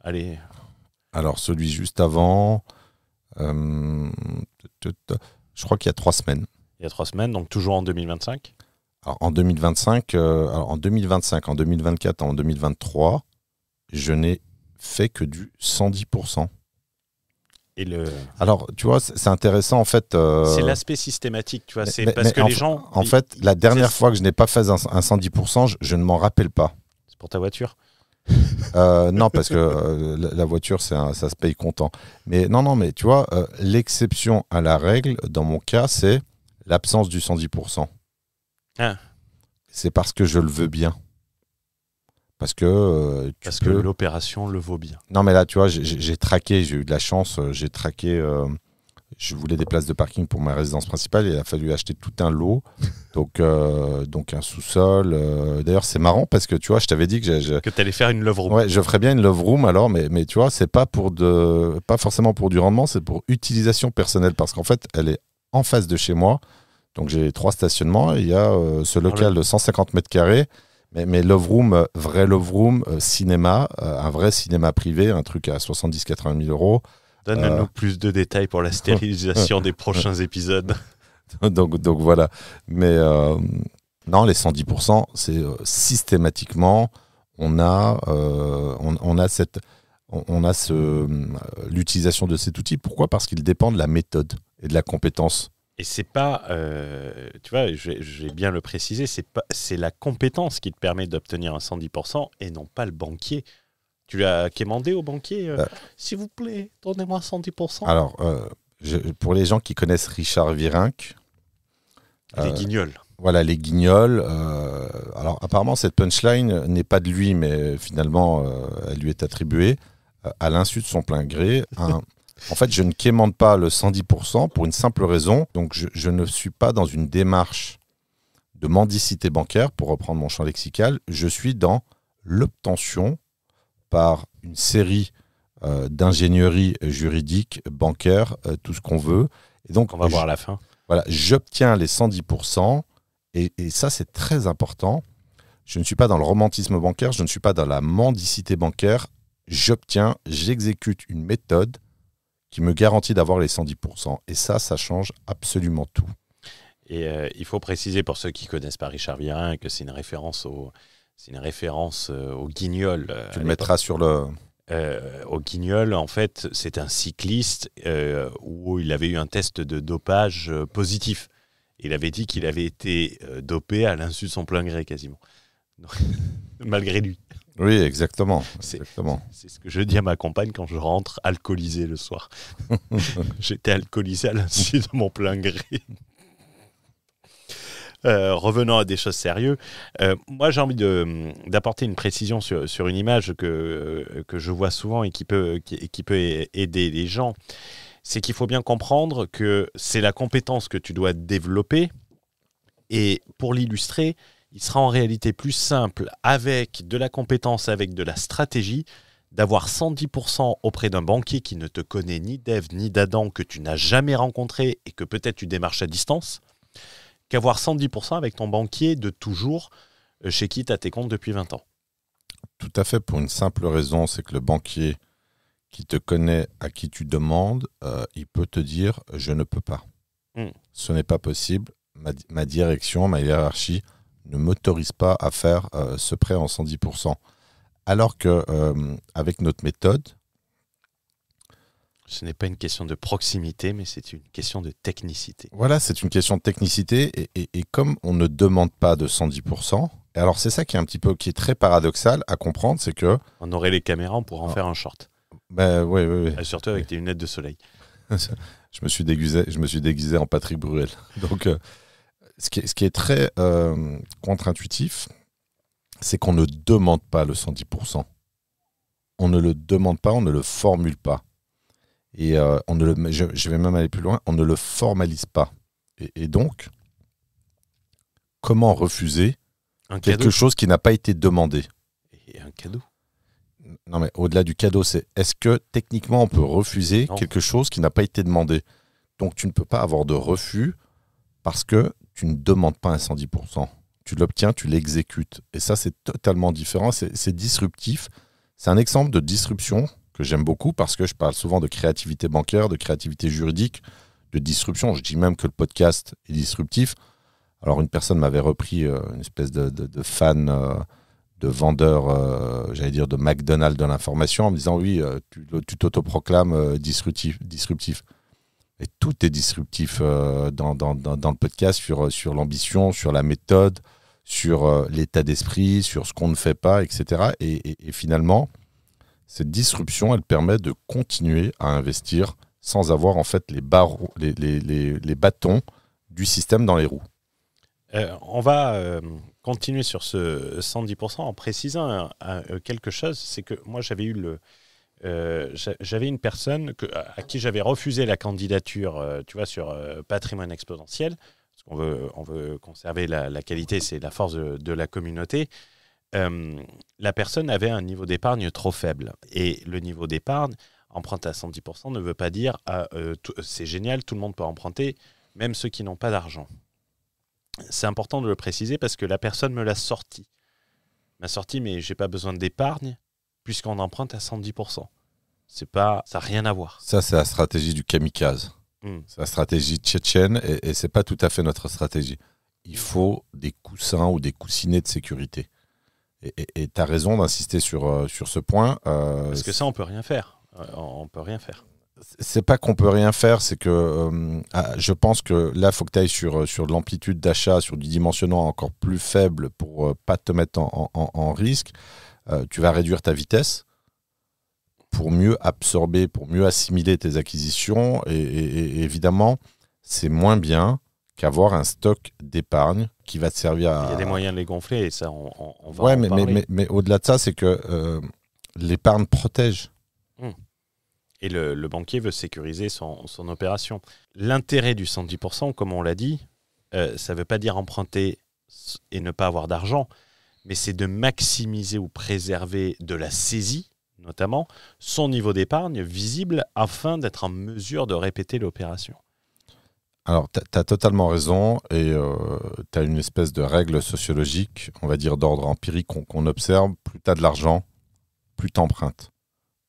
allez. Alors, celui juste avant, je crois qu'il y a 3 semaines. Il y a 3 semaines, donc toujours en 2025. Alors, en 2025, en 2024, en 2023, je n'ai fait que du 110%. Alors, tu vois, c'est intéressant en fait. C'est l'aspect systématique, tu vois. C'est parce que les gens. En fait, la dernière fois que je n'ai pas fait un 110%, je ne m'en rappelle pas. C'est pour ta voiture? Non, parce que la voiture, ça se paye comptant. Mais non, mais tu vois, l'exception à la règle, dans mon cas, c'est l'absence du 110%. Ah. C'est parce que je le veux bien. Parce que l'opération le vaut bien. Non, mais là, tu vois, j'ai traqué, j'ai eu de la chance, j'ai traqué. Je voulais des places de parking pour ma résidence principale et il a fallu acheter tout un lot. Donc un sous-sol. D'ailleurs, c'est marrant parce que tu vois, je t'avais dit que tu allais faire une love room. Ouais, je ferais bien une love room alors, mais tu vois, c'est pas forcément pour du rendement, c'est pour utilisation personnelle parce qu'en fait, elle est en face de chez moi. Donc j'ai 3 stationnements. Il y a ce local de 150 mètres carrés. Mais love room, vrai love room, cinéma, un vrai cinéma privé, un truc à 70-80 000 euros. Donne-nous plus de détails pour la stérilisation des prochains épisodes. donc voilà. Mais non, les 110%, c'est systématiquement, l'utilisation de cet outil. Pourquoi ? Parce qu'il dépend de la méthode et de la compétence. Et c'est pas, tu vois, je vais bien le préciser, c'est la compétence qui te permet d'obtenir un 110% et non pas le banquier. Tu l'as quémandé au banquier, s'il vous plaît, donnez-moi 110%. Alors, pour les gens qui connaissent Richard Virenque, les guignols. Voilà, les guignols. Alors, apparemment, cette punchline n'est pas de lui, mais finalement, elle lui est attribuée à l'insu de son plein gré. En fait, je ne quémande pas le 110% pour une simple raison. Donc, je ne suis pas dans une démarche de mendicité bancaire, pour reprendre mon champ lexical. Je suis dans l'obtention par une série d'ingénierie juridique, bancaire, tout ce qu'on veut. Et donc, on va voir à la fin. Voilà, j'obtiens les 110%. Et ça, c'est très important. Je ne suis pas dans le romantisme bancaire, je ne suis pas dans la mendicité bancaire. J'exécute une méthode qui me garantit d'avoir les 110%. Et ça change absolument tout. Et il faut préciser pour ceux qui ne connaissent pas Richard Virenque que c'est une référence au Guignol. Tu le mettras sur le... Au Guignol, en fait, c'est un cycliste où il avait eu un test de dopage positif. Il avait dit qu'il avait été dopé à l'insu de son plein gré, quasiment. Malgré lui. Oui, exactement. C'est ce que je dis à ma compagne quand je rentre alcoolisé le soir. J'étais alcoolisé à l'insu de mon plein gré. Revenons à des choses sérieuses. Moi, j'ai envie d'apporter une précision sur une image que je vois souvent et qui peut aider les gens. C'est qu'il faut bien comprendre que c'est la compétence que tu dois développer. Et pour l'illustrer, il sera en réalité plus simple avec de la compétence, avec de la stratégie, d'avoir 110% auprès d'un banquier qui ne te connaît ni d'Ève ni d'Adam, que tu n'as jamais rencontré et que peut-être tu démarches à distance, qu'avoir 110% avec ton banquier de toujours, chez qui tu as tes comptes depuis 20 ans. Tout à fait, pour une simple raison, c'est que le banquier qui te connaît, à qui tu demandes, il peut te dire « je ne peux pas ». Ce n'est pas possible. Ma direction, ma hiérarchie ne m'autorise pas à faire ce prêt en 110%. Alors qu'avec notre méthode... Ce n'est pas une question de proximité, mais c'est une question de technicité. Voilà, c'est une question de technicité. Et comme on ne demande pas de 110%, et alors c'est ça qui est très paradoxal à comprendre, c'est que... On aurait les caméras, on pourrait en faire un short. Ben, oui. Surtout avec tes lunettes de soleil. Je me suis déguisé en Patrick Bruel. Donc, ce qui est très contre-intuitif, c'est qu'on ne demande pas le 110%. On ne le demande pas, on ne le formule pas. Et je vais même aller plus loin, on ne le formalise pas. Et donc, comment refuser quelque chose qui n'a pas été demandé? Et un cadeau? Non, mais au-delà du cadeau, c'est est-ce que techniquement on peut refuser quelque chose qui n'a pas été demandé? Donc tu ne peux pas avoir de refus parce que tu ne demandes pas un 110%. Tu l'obtiens, tu l'exécutes. Et ça, c'est totalement différent, c'est disruptif. C'est un exemple de disruption que j'aime beaucoup parce que je parle souvent de créativité bancaire, de créativité juridique, de disruption. Je dis même que le podcast est disruptif. Alors une personne m'avait repris une espèce de fan... de vendeur, j'allais dire de McDonald's de l'information, en me disant oui, tu t'autoproclames disruptif. Et tout est disruptif dans le podcast sur l'ambition, sur la méthode, sur l'état d'esprit, sur ce qu'on ne fait pas, etc. Et finalement, cette disruption, elle permet de continuer à investir sans avoir en fait les bâtons du système dans les roues. On va continuer sur ce 110% en précisant quelque chose. C'est que moi, j'avais une personne à qui j'avais refusé la candidature, tu vois, sur patrimoine exponentiel, parce qu'on veut conserver la qualité, c'est la force de la communauté. La personne avait un niveau d'épargne trop faible. Et le niveau d'épargne, emprunter à 110% ne veut pas dire c'est génial, tout le monde peut emprunter, même ceux qui n'ont pas d'argent. C'est important de le préciser parce que la personne me l'a sorti. M'a sorti, mais j'ai pas besoin d'épargne puisqu'on emprunte à 110%. Ça n'a rien à voir. Ça, c'est la stratégie du kamikaze. C'est la stratégie tchétchène et c'est pas tout à fait notre stratégie. Il faut des coussins ou des coussinets de sécurité. Et tu as raison d'insister sur ce point. Parce que ça, on peut rien faire. On peut rien faire. C'est pas qu'on peut rien faire, c'est que je pense que là, il faut que tu ailles sur de l'amplitude d'achat, sur du dimensionnement encore plus faible pour pas te mettre en risque. Tu vas réduire ta vitesse pour mieux absorber, pour mieux assimiler tes acquisitions. Et évidemment, c'est moins bien qu'avoir un stock d'épargne qui va te servir à... Il y a des moyens de les gonfler et ça, on va en en parler. Mais au-delà de ça, c'est que l'épargne protège. Et le banquier veut sécuriser son opération. L'intérêt du 110%, comme on l'a dit, ça ne veut pas dire emprunter et ne pas avoir d'argent, mais c'est de maximiser ou préserver de la saisie, notamment, son niveau d'épargne visible afin d'être en mesure de répéter l'opération. Alors, tu as totalement raison et tu as une espèce de règle sociologique, on va dire d'ordre empirique qu'on observe. Plus tu as de l'argent, plus tu empruntes.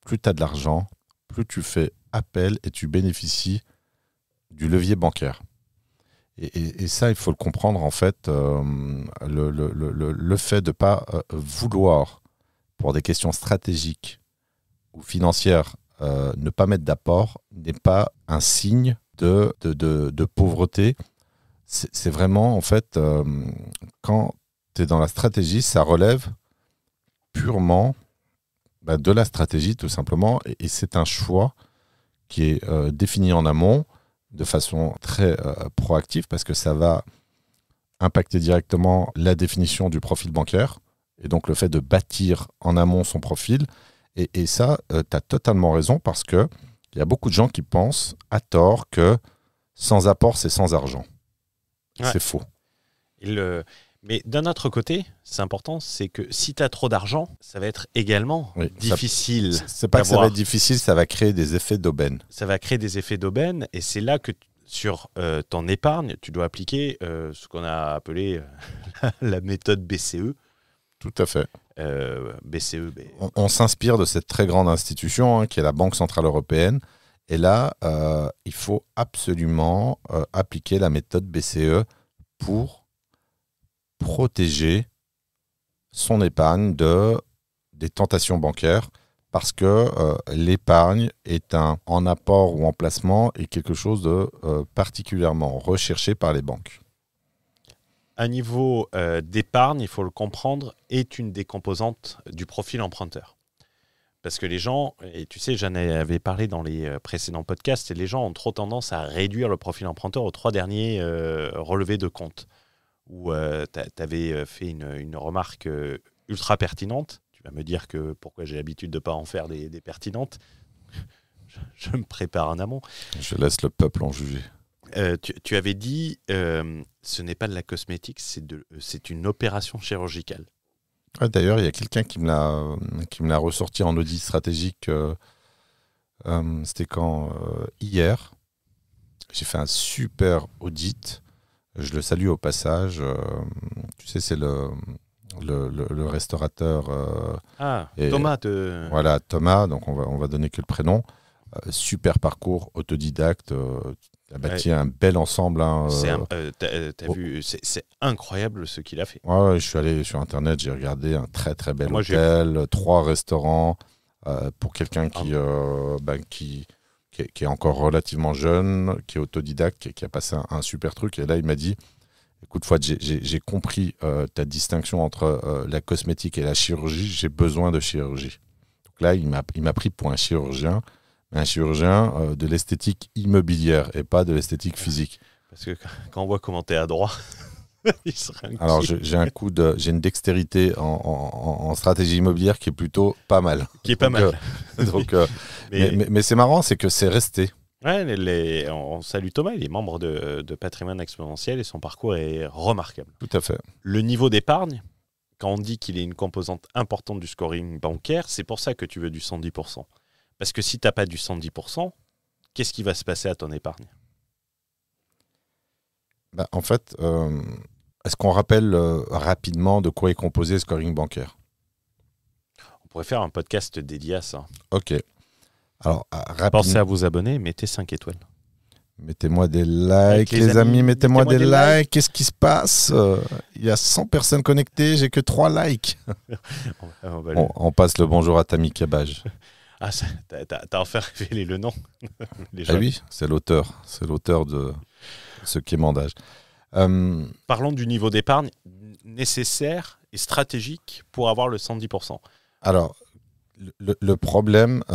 Plus tu as de l'argent, plus tu fais appel et tu bénéficies du levier bancaire. Et ça, il faut le comprendre, en fait, le fait de ne pas vouloir, pour des questions stratégiques ou financières, ne pas mettre d'apport n'est pas un signe de pauvreté. C'est vraiment, en fait, quand tu es dans la stratégie, ça relève purement de la stratégie, tout simplement, et c'est un choix qui est défini en amont de façon très proactive parce que ça va impacter directement la définition du profil bancaire et donc le fait de bâtir en amont son profil. Et ça, tu as totalement raison parce qu'il y a beaucoup de gens qui pensent à tort que sans apport, c'est sans argent. Ouais. C'est faux. Mais d'un autre côté, c'est important, c'est que si tu as trop d'argent, ça va être également difficile. C'est pas que ça va être difficile, ça va créer des effets d'aubaine. Ça va créer des effets d'aubaine et c'est là que sur ton épargne, tu dois appliquer ce qu'on a appelé la méthode BCE. Tout à fait. BCE. On s'inspire de cette très grande institution qui est la Banque Centrale Européenne. Et là, il faut absolument appliquer la méthode BCE pour protéger son épargne des tentations bancaires, parce que l'épargne est en apport ou en placement est quelque chose de particulièrement recherché par les banques. Un niveau d'épargne, il faut le comprendre, est une des composantes du profil emprunteur. Parce que les gens, et tu sais, j'en avais parlé dans les précédents podcasts, et les gens ont trop tendance à réduire le profil emprunteur aux 3 derniers relevés de compte. Où tu avais fait une remarque ultra pertinente. Tu vas me dire que pourquoi j'ai l'habitude de ne pas en faire des pertinentes. Je me prépare en amont. Je laisse le peuple en juger. Tu avais dit, ce n'est pas de la cosmétique, c'est une opération chirurgicale. Ouais, d'ailleurs, il y a quelqu'un qui me l'a ressorti en audit stratégique. C'était quand hier. J'ai fait un super audit. Je le salue au passage. Tu sais, c'est le restaurateur. Thomas. Voilà, Thomas. Donc, on va donner que le prénom. Super parcours, autodidacte. Il a bâti un bel ensemble. T'as vu, c'est incroyable ce qu'il a fait. Ouais, je suis allé sur Internet, j'ai regardé un très très bel hôtel, 3 restaurants pour quelqu'un qui est encore relativement jeune, qui est autodidacte, qui a passé un super truc. Et là, il m'a dit, écoute Fouad, j'ai compris ta distinction entre la cosmétique et la chirurgie, j'ai besoin de chirurgie. Donc là, il m'a pris pour un chirurgien de l'esthétique immobilière et pas de l'esthétique physique. Parce que quand on voit comment tu es adroit, il serait inquiet. Alors j'ai une dextérité en stratégie immobilière qui est plutôt pas mal. Mais c'est marrant, c'est que c'est resté. Ouais, on salue Thomas, il est membre de Patrimoine Exponentiel et son parcours est remarquable. Tout à fait. Le niveau d'épargne, quand on dit qu'il est une composante importante du scoring bancaire, c'est pour ça que tu veux du 110%. Parce que si tu n'as pas du 110%, qu'est-ce qui va se passer à ton épargne ? En fait, est-ce qu'on rappelle rapidement de quoi est composé le scoring bancaire ? On pourrait faire un podcast dédié à ça. Ok. Alors, pensez à vous abonner, mettez 5 étoiles. Mettez-moi des likes, les amis, mettez-moi des likes. Qu'est-ce qui se passe ? Il y a 100 personnes connectées, j'ai que 3 likes. On passe le bonjour à Tammy Cabage. Ah, t'as enfin révélé le nom. Ah oui, c'est l'auteur de ce quémandage. Parlons du niveau d'épargne nécessaire et stratégique pour avoir le 110%. Alors, le problème,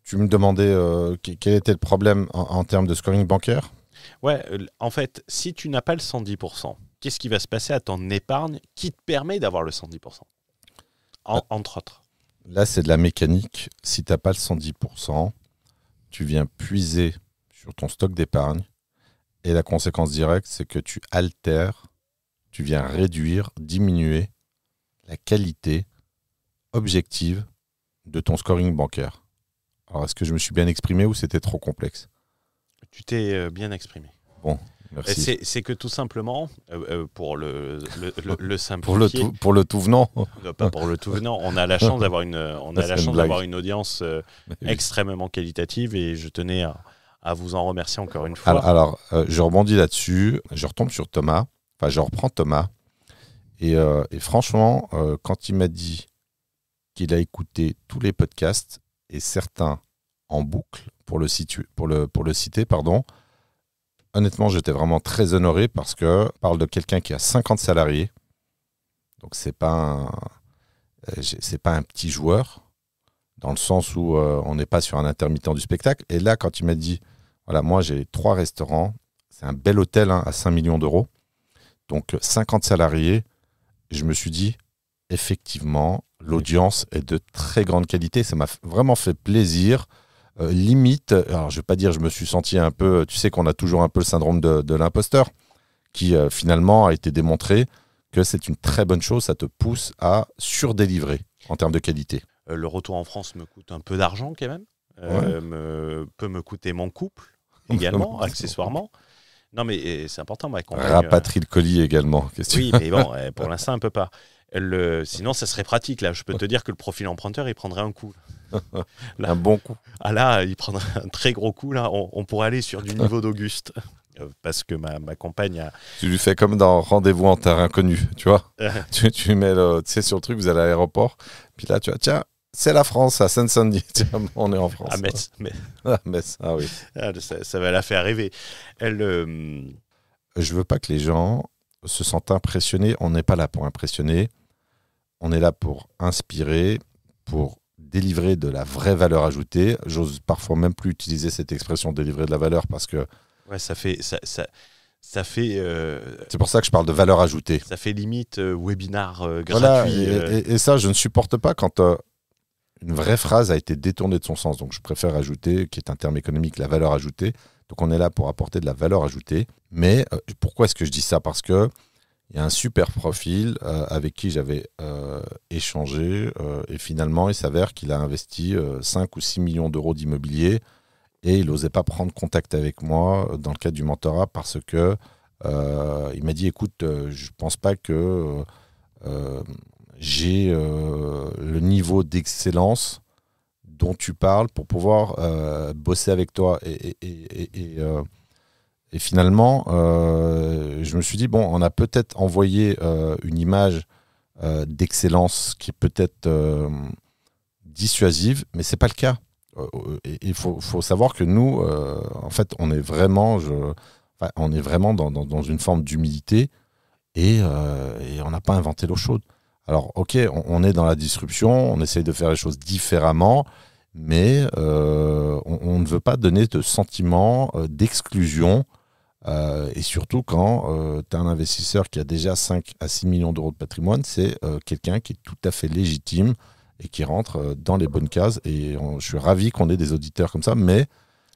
tu me demandais quel était le problème en termes de scoring bancaire ? Ouais, en fait, si tu n'as pas le 110%, qu'est-ce qui va se passer à ton épargne qui te permet d'avoir le 110% entre autres ? Là, c'est de la mécanique. Si tu n'as pas le 110%, tu viens puiser sur ton stock d'épargne. Et la conséquence directe, c'est que tu altères, tu viens réduire, diminuer la qualité objective de ton scoring bancaire. Alors, est-ce que je me suis bien exprimé ou c'était trop complexe ? Tu t'es bien exprimé. Bon, merci. C'est que tout simplement, pour le simplifier... pour le tout venant. Pas pour le tout venant. On a la chance d'avoir une audience extrêmement qualitative et je tenais à vous en remercier encore une fois. Alors, je rebondis là-dessus. Je retombe sur Thomas. Enfin, je reprends Thomas. Et franchement, quand il m'a dit qu'il a écouté tous les podcasts et certains en boucle, pour le citer, honnêtement, j'étais vraiment très honoré parce que on parle de quelqu'un qui a 50 salariés. Donc, c'est pas un petit joueur, dans le sens où on n'est pas sur un intermittent du spectacle. Et là, quand il m'a dit, voilà, moi, j'ai 3 restaurants, c'est un bel hôtel à 5 millions d'euros, donc 50 salariés, je me suis dit, effectivement, l'audience est de très grande qualité. Ça m'a vraiment fait plaisir. Limite, alors je ne vais pas dire je me suis senti un peu, tu sais qu'on a toujours un peu le syndrome de l'imposteur, qui finalement a été démontré que c'est une très bonne chose, ça te pousse à surdélivrer en termes de qualité. Le retour en France me coûte un peu d'argent quand même, peut me coûter mon couple également, accessoirement. Non mais c'est important. Rapatrie le colis également. Oui, mais bon, pour l'instant un peu pas. Sinon, ça serait pratique. Là, je peux te dire que le profil emprunteur, il prendrait un coup. Là, un bon coup. Ah là, il prendrait un très gros coup. Là, on pourrait aller sur du niveau d'Auguste. Parce que ma compagne a... Tu lui fais comme dans Rendez-vous en terre inconnue, tu vois. Tu mets sur le truc, vous allez à l'aéroport. Puis là, tu vois, tiens, c'est la France, à Seine-Saint-Denis. Tiens, on est en France. À Metz. Metz, ah oui. Ça va la faire rêver. Je veux pas que les gens se sentent impressionnés. On n'est pas là pour impressionner. On est là pour inspirer, pour délivrer de la vraie valeur ajoutée. J'ose parfois même plus utiliser cette expression délivrer de la valeur parce que ouais, ça fait c'est pour ça que je parle de valeur ajoutée. Ça fait limite webinar gratuit. Voilà, et ça, je ne supporte pas quand une vraie phrase a été détournée de son sens. Donc, je préfère ajouter, qui est un terme économique, la valeur ajoutée. Donc, on est là pour apporter de la valeur ajoutée. Mais pourquoi est-ce que je dis ça ? Parce que il y a un super profil avec qui j'avais échangé et finalement, il s'avère qu'il a investi 5 ou 6 millions d'euros d'immobilier et il n'osait pas prendre contact avec moi dans le cadre du mentorat parce que il m'a dit, écoute, je ne pense pas que j'ai le niveau d'excellence dont tu parles pour pouvoir bosser avec toi. Et finalement, je me suis dit, bon, on a peut-être envoyé une image d'excellence qui est peut-être dissuasive, mais ce n'est pas le cas. Il faut savoir que nous, en fait, on est vraiment, dans une forme d'humilité et on n'a pas inventé l'eau chaude. Alors, ok, on est dans la disruption, on essaye de faire les choses différemment, mais on ne veut pas donner de sentiment d'exclusion. Et surtout quand tu as un investisseur qui a déjà 5 à 6 millions d'euros de patrimoine, c'est quelqu'un qui est tout à fait légitime et qui rentre dans les bonnes cases. Et je suis ravi qu'on ait des auditeurs comme ça.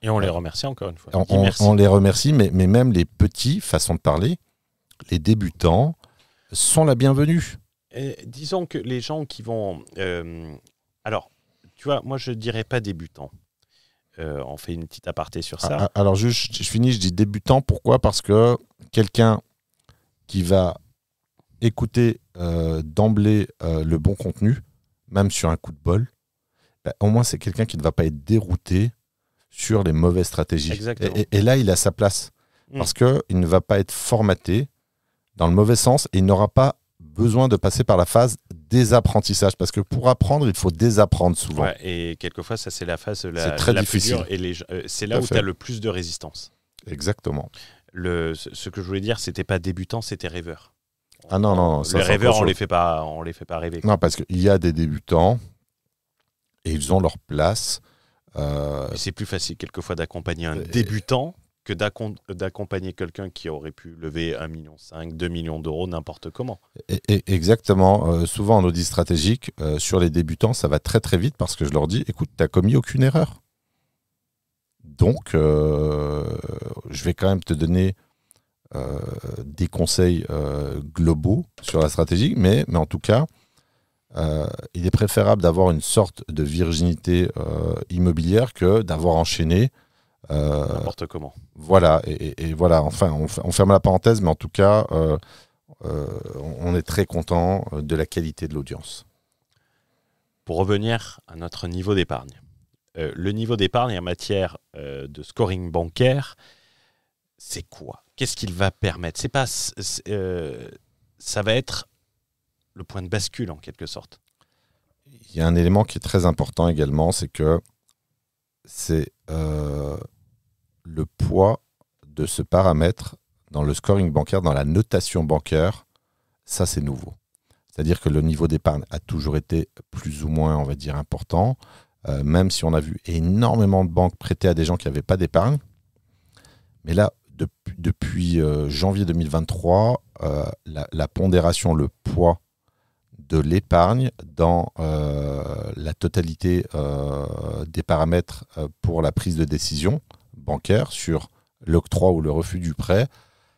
Et on les remercie encore une fois. On les remercie, mais même les petits, façon de parler, les débutants, sont la bienvenue. Disons que les gens qui vont... alors, tu vois, moi je ne dirais pas débutants. On fait une petite aparté sur ça. Alors, je finis, je dis débutant. Pourquoi ? Parce que quelqu'un qui va écouter d'emblée le bon contenu, même sur un coup de bol, au moins c'est quelqu'un qui ne va pas être dérouté sur les mauvaises stratégies. Et là, il a sa place. Parce qu'il ne va pas être formaté dans le mauvais sens et il n'aura pas besoin de passer par la phase des apprentissages. Parce que pour apprendre, il faut désapprendre souvent. Ouais, et quelquefois, ça c'est la phase c'est très difficile. Plus dure et c'est là où tu as le plus de résistance. Exactement. Ce que je voulais dire, c'était pas débutant, c'était rêveur. Ah non. Les rêveurs, on les fait pas rêver. Non, parce qu'il y a des débutants et ils ont leur place. C'est plus facile quelquefois d'accompagner un débutant que d'accompagner quelqu'un qui aurait pu lever 1,5 million, 2 millions d'euros n'importe comment. Exactement. Souvent en audit stratégique, sur les débutants, ça va très très vite parce que je leur dis, écoute, tu n'as commis aucune erreur. Donc, je vais quand même te donner des conseils globaux sur la stratégie, mais en tout cas, il est préférable d'avoir une sorte de virginité immobilière que d'avoir enchaîné n'importe comment. Voilà, et voilà, enfin, on ferme la parenthèse, mais en tout cas, on est très content de la qualité de l'audience. Pour revenir à notre niveau d'épargne. Le niveau d'épargne en matière de scoring bancaire, c'est quoi ? Qu'est-ce qu'il va permettre ? Ça va être le point de bascule en quelque sorte. Il y a un élément qui est très important également, c'est que c'est le poids de ce paramètre dans le scoring bancaire, dans la notation bancaire. Ça, c'est nouveau. C'est-à-dire que le niveau d'épargne a toujours été plus ou moins, on va dire, important, même si on a vu énormément de banques prêter à des gens qui n'avaient pas d'épargne. Mais là, depuis janvier 2023, la pondération, le poids de l'épargne dans la totalité des paramètres pour la prise de décision bancaire sur l'octroi ou le refus du prêt,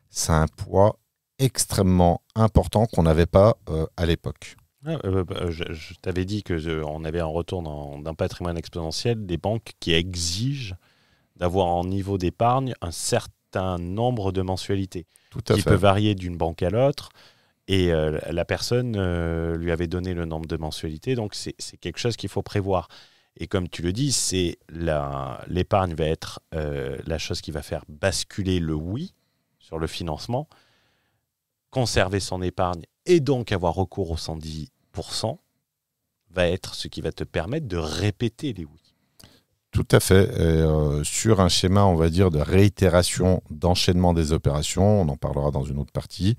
c'est un poids extrêmement important qu'on n'avait pas à l'époque. Je t'avais dit qu'on avait un retour d'un patrimoine exponentiel, des banques qui exigent d'avoir en niveau d'épargne un certain nombre de mensualités qui peut varier d'une banque à l'autre. Et la personne lui avait donné le nombre de mensualités, donc c'est quelque chose qu'il faut prévoir. Et comme tu le dis, l'épargne va être la chose qui va faire basculer le oui sur le financement. Conserver son épargne et donc avoir recours aux 110% va être ce qui va te permettre de répéter les oui. Tout à fait. Et, sur un schéma, on va dire, de réitération, d'enchaînement des opérations, on en parlera dans une autre partie,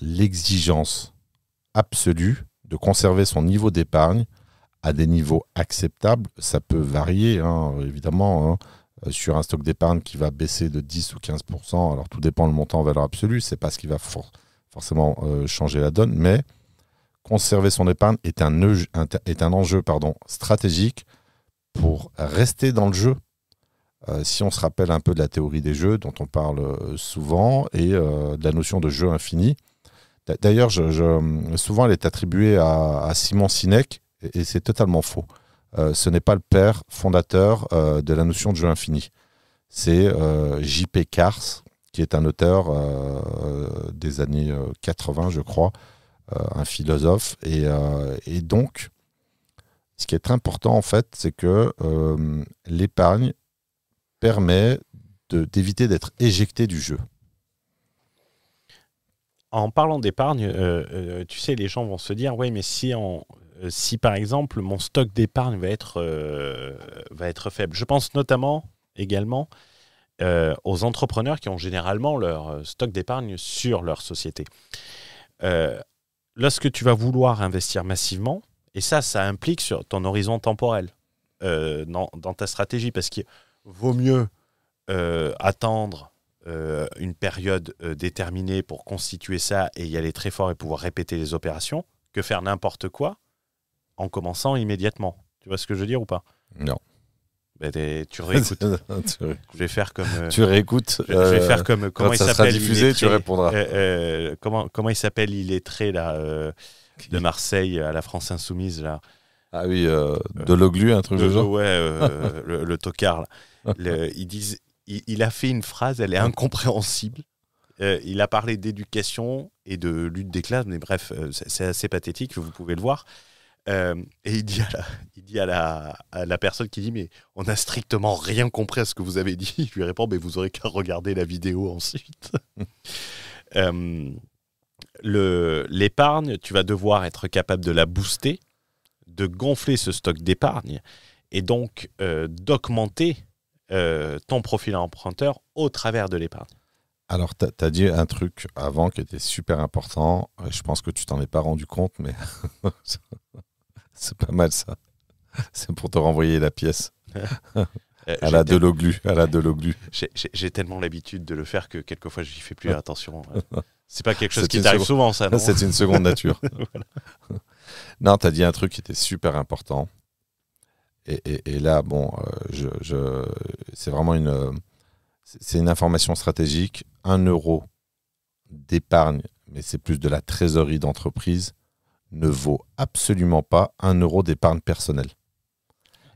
l'exigence absolue de conserver son niveau d'épargne à des niveaux acceptables, ça peut varier, évidemment, sur un stock d'épargne qui va baisser de 10 ou 15%, alors tout dépend le montant en valeur absolue, c'est pas ce qui va forcément changer la donne, mais conserver son épargne est un enjeu stratégique pour rester dans le jeu. Si on se rappelle un peu de la théorie des jeux dont on parle souvent et de la notion de jeu infini. D'ailleurs, souvent elle est attribuée à Simon Sinek et c'est totalement faux. Ce n'est pas le père fondateur de la notion de jeu infini. C'est J.P. Cars, qui est un auteur des années 80, je crois, un philosophe. Et donc, ce qui est très important, en fait, c'est que l'épargne permet d'éviter d'être éjecté du jeu. En parlant d'épargne, tu sais, les gens vont se dire, oui, mais si par exemple mon stock d'épargne va être faible. Je pense notamment également aux entrepreneurs qui ont généralement leur stock d'épargne sur leur société. Lorsque tu vas vouloir investir massivement, et ça implique sur ton horizon temporel dans ta stratégie, parce qu'il vaut mieux attendre une période déterminée pour constituer ça et y aller très fort et pouvoir répéter les opérations que faire n'importe quoi en commençant immédiatement. Tu vois ce que je veux dire ou pas? Non. Ben, tu réécoutes. Je vais faire comme. Tu réécoutes. Je vais faire comme. Comment quand il ça s'appelle, sera diffusé, tu répondras. Comment il s'appelle l'illettré là de Marseille à la France Insoumise là? Ah oui, de l'oglu, un truc de genre. Ouais, le tocard là. Il a fait une phrase, elle est incompréhensible. Il a parlé d'éducation et de lutte des classes, mais bref, c'est assez pathétique, vous pouvez le voir. Et il dit à la personne qui dit « Mais on n'a strictement rien compris à ce que vous avez dit ». Il lui répond « Mais vous aurez qu'à regarder la vidéo ensuite ». L'épargne, tu vas devoir être capable de la booster, de gonfler ce stock d'épargne et donc d'augmenter ton profil emprunteur au travers de l'épargne. Alors, tu as dit un truc avant qui était super important. Je pense que tu t'en es pas rendu compte, mais c'est pas mal ça. C'est pour te renvoyer la pièce. À la Deloglu. J'ai tellement l'habitude de le faire que quelquefois, je n'y fais plus attention. C'est pas quelque chose qui t'arrive souvent, ça, non? C'est une seconde nature. Voilà. Non, tu as dit un truc qui était super important. Et là, bon, c'est vraiment une information stratégique. 1 euro d'épargne, mais c'est plus de la trésorerie d'entreprise, ne vaut absolument pas 1 euro d'épargne personnelle.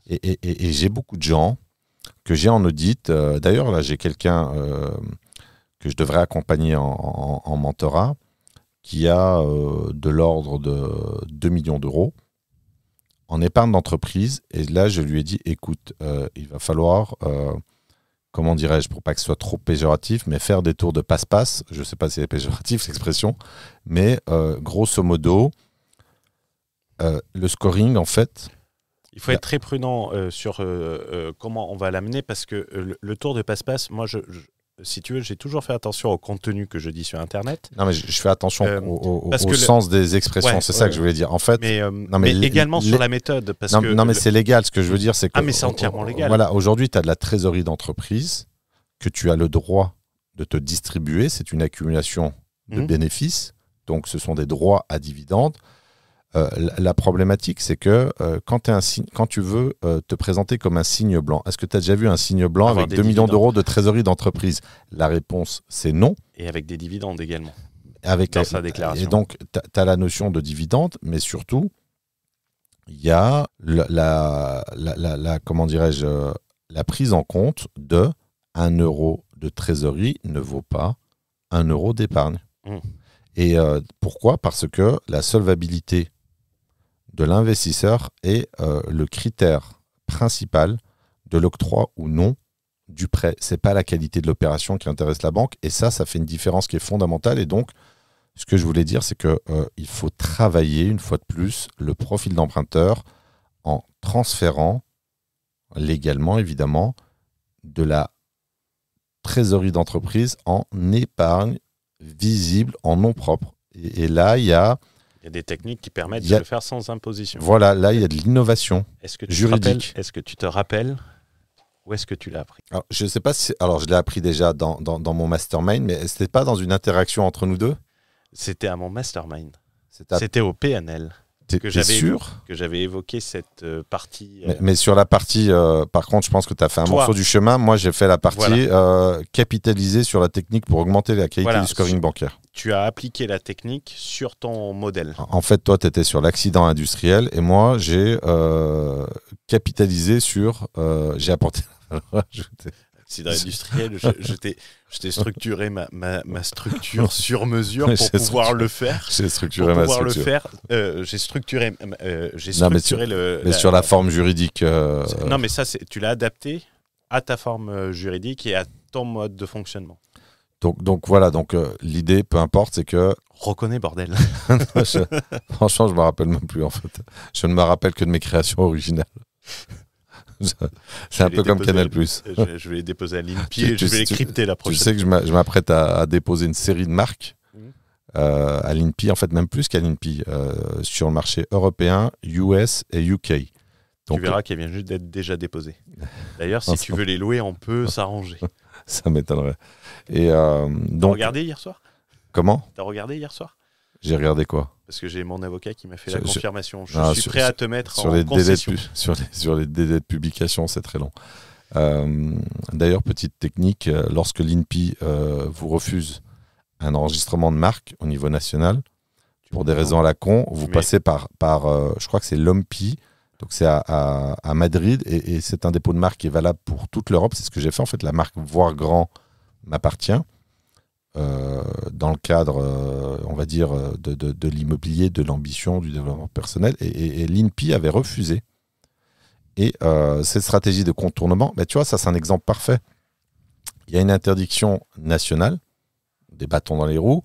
Et j'ai beaucoup de gens que j'ai en audit. D'ailleurs, là, j'ai quelqu'un que je devrais accompagner en mentorat qui a de l'ordre de 2 millions d'euros en épargne d'entreprise. Et là, je lui ai dit, écoute, il va falloir, comment dirais-je, pour pas que ce soit trop péjoratif, mais faire des tours de passe-passe. Je ne sais pas si c'est péjoratif, l'expression. Mais grosso modo, le scoring, en fait... Il faut être très prudent sur comment on va l'amener parce que le tour de passe-passe, moi, si tu veux, j'ai toujours fait attention au contenu que je dis sur Internet. Non, mais je fais attention au sens des expressions, c'est ça que je voulais dire. En fait, mais également sur la méthode. Parce mais c'est légal. Ce que je veux dire, c'est que. Ah, mais c'est entièrement légal. Voilà, aujourd'hui, tu as de la trésorerie d'entreprise que tu as le droit de te distribuer. C'est une accumulation de bénéfices. Donc, ce sont des droits à dividendes. La problématique, c'est que quand tu veux te présenter comme un signe blanc, est-ce que tu as déjà vu un signe blanc avec 2 millions d'euros de trésorerie d'entreprise? La réponse, c'est non. Et avec des dividendes également. Dans sa déclaration. Et donc, tu as la notion de dividende, mais surtout, il y a comment dirais-je, la prise en compte de 1 euro de trésorerie ne vaut pas 1 euro d'épargne. Mmh. Et pourquoi ? Parce que la solvabilité de l'investisseur est le critère principal de l'octroi ou non du prêt. Ce n'est pas la qualité de l'opération qui intéresse la banque. Et ça fait une différence qui est fondamentale. Et donc, ce que je voulais dire, c'est qu'il faut travailler, une fois de plus, le profil d'emprunteur en transférant légalement, évidemment, de la trésorerie d'entreprise en épargne visible, en nom propre. Et là, il y a... Il y a des techniques qui permettent de le faire sans imposition. Voilà, là, il y a de l'innovation juridique. Est-ce que tu te rappelles où est-ce que tu l'as appris ? Alors, je ne sais pas si... Alors, je l'ai appris déjà dans mon mastermind, mais ce n'était pas dans une interaction entre nous deux ? C'était à mon mastermind. C'était au PNL. T'es sûr ? Que j'avais évoqué cette partie. Mais sur la partie, par contre, je pense que tu as fait un morceau du chemin. Moi, j'ai fait la partie capitaliser sur la technique pour augmenter la qualité du scoring bancaire. Tu as appliqué la technique sur ton modèle. En fait, toi, tu étais sur l'accident industriel et moi, j'ai capitalisé sur... j'ai apporté la valeur ajoutée. Accident industriel, je t'ai structuré ma structure sur mesure pour pouvoir le faire. J'ai structuré ma structure. J'ai structuré mais sur la forme juridique. Non, mais ça, tu l'as adapté à ta forme juridique et à ton mode de fonctionnement. Donc voilà, l'idée, peu importe, c'est que... Reconnais, bordel. Franchement, je ne me rappelle même plus, en fait. Je ne me rappelle que de mes créations originales. C'est un peu comme Canal+. Je vais les déposer à l'INPI et je vais les crypter la prochaine. Tu sais que je m'apprête à déposer une série de marques à l'INPI, en fait même plus qu'à l'INPI, sur le marché européen, US et UK. Donc, tu verras qu'elle vient juste d'être déjà déposée. D'ailleurs, si tu veux les louer, on peut s'arranger. Ça m'étonnerait. T'as regardé hier soir ? Comment ? T'as regardé hier soir ? J'ai regardé quoi ? Parce que j'ai mon avocat qui m'a fait la confirmation. Je suis prêt à te mettre en concession. Sur les délais de publication, c'est très long. D'ailleurs, petite technique, lorsque l'INPI vous refuse un enregistrement de marque au niveau national, pour des raisons à la con, vous passez par je crois que c'est l'OMPI, donc c'est à Madrid, et c'est un dépôt de marque qui est valable pour toute l'Europe. C'est ce que j'ai fait. En fait, la marque Voir Grand m'appartient. Dans le cadre, on va dire, de l'immobilier, de l'ambition, du développement personnel. Et l'INPI avait refusé. Et cette stratégie de contournement, tu vois, ça c'est un exemple parfait. Il y a une interdiction nationale, des bâtons dans les roues,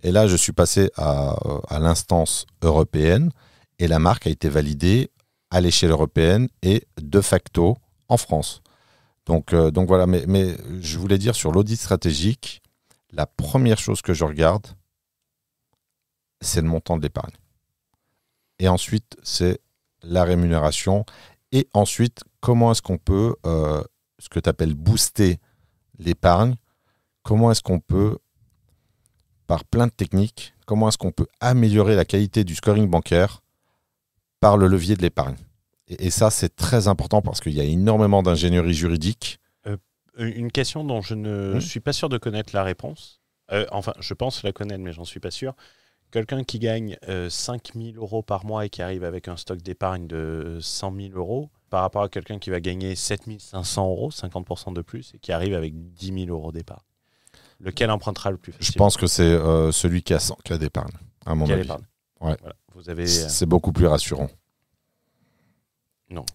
et là je suis passé à l'instance européenne, et la marque a été validée à l'échelle européenne et de facto en France. Donc voilà, mais je voulais dire sur l'audit stratégique, la première chose que je regarde, c'est le montant de l'épargne. Et ensuite, c'est la rémunération. Et ensuite, comment est-ce qu'on peut, ce que tu appelles booster l'épargne, comment est-ce qu'on peut, par plein de techniques, comment est-ce qu'on peut améliorer la qualité du scoring bancaire par le levier de l'épargne. Et ça, c'est très important parce qu'il y a énormément d'ingénierie juridique. Une question dont je ne suis pas sûr de connaître la réponse. Enfin, je pense la connaître, mais j'en suis pas sûr. Quelqu'un qui gagne 5 000 euros par mois et qui arrive avec un stock d'épargne de 100 000 euros, par rapport à quelqu'un qui va gagner 7 500 euros, 50% de plus, et qui arrive avec 10 000 euros d'épargne. Lequel empruntera le plus facilement ? Je pense que c'est celui qui a 100 cas d'épargne, à mon avis. Ouais. Voilà. Vous avez, c'est beaucoup plus rassurant. Donc.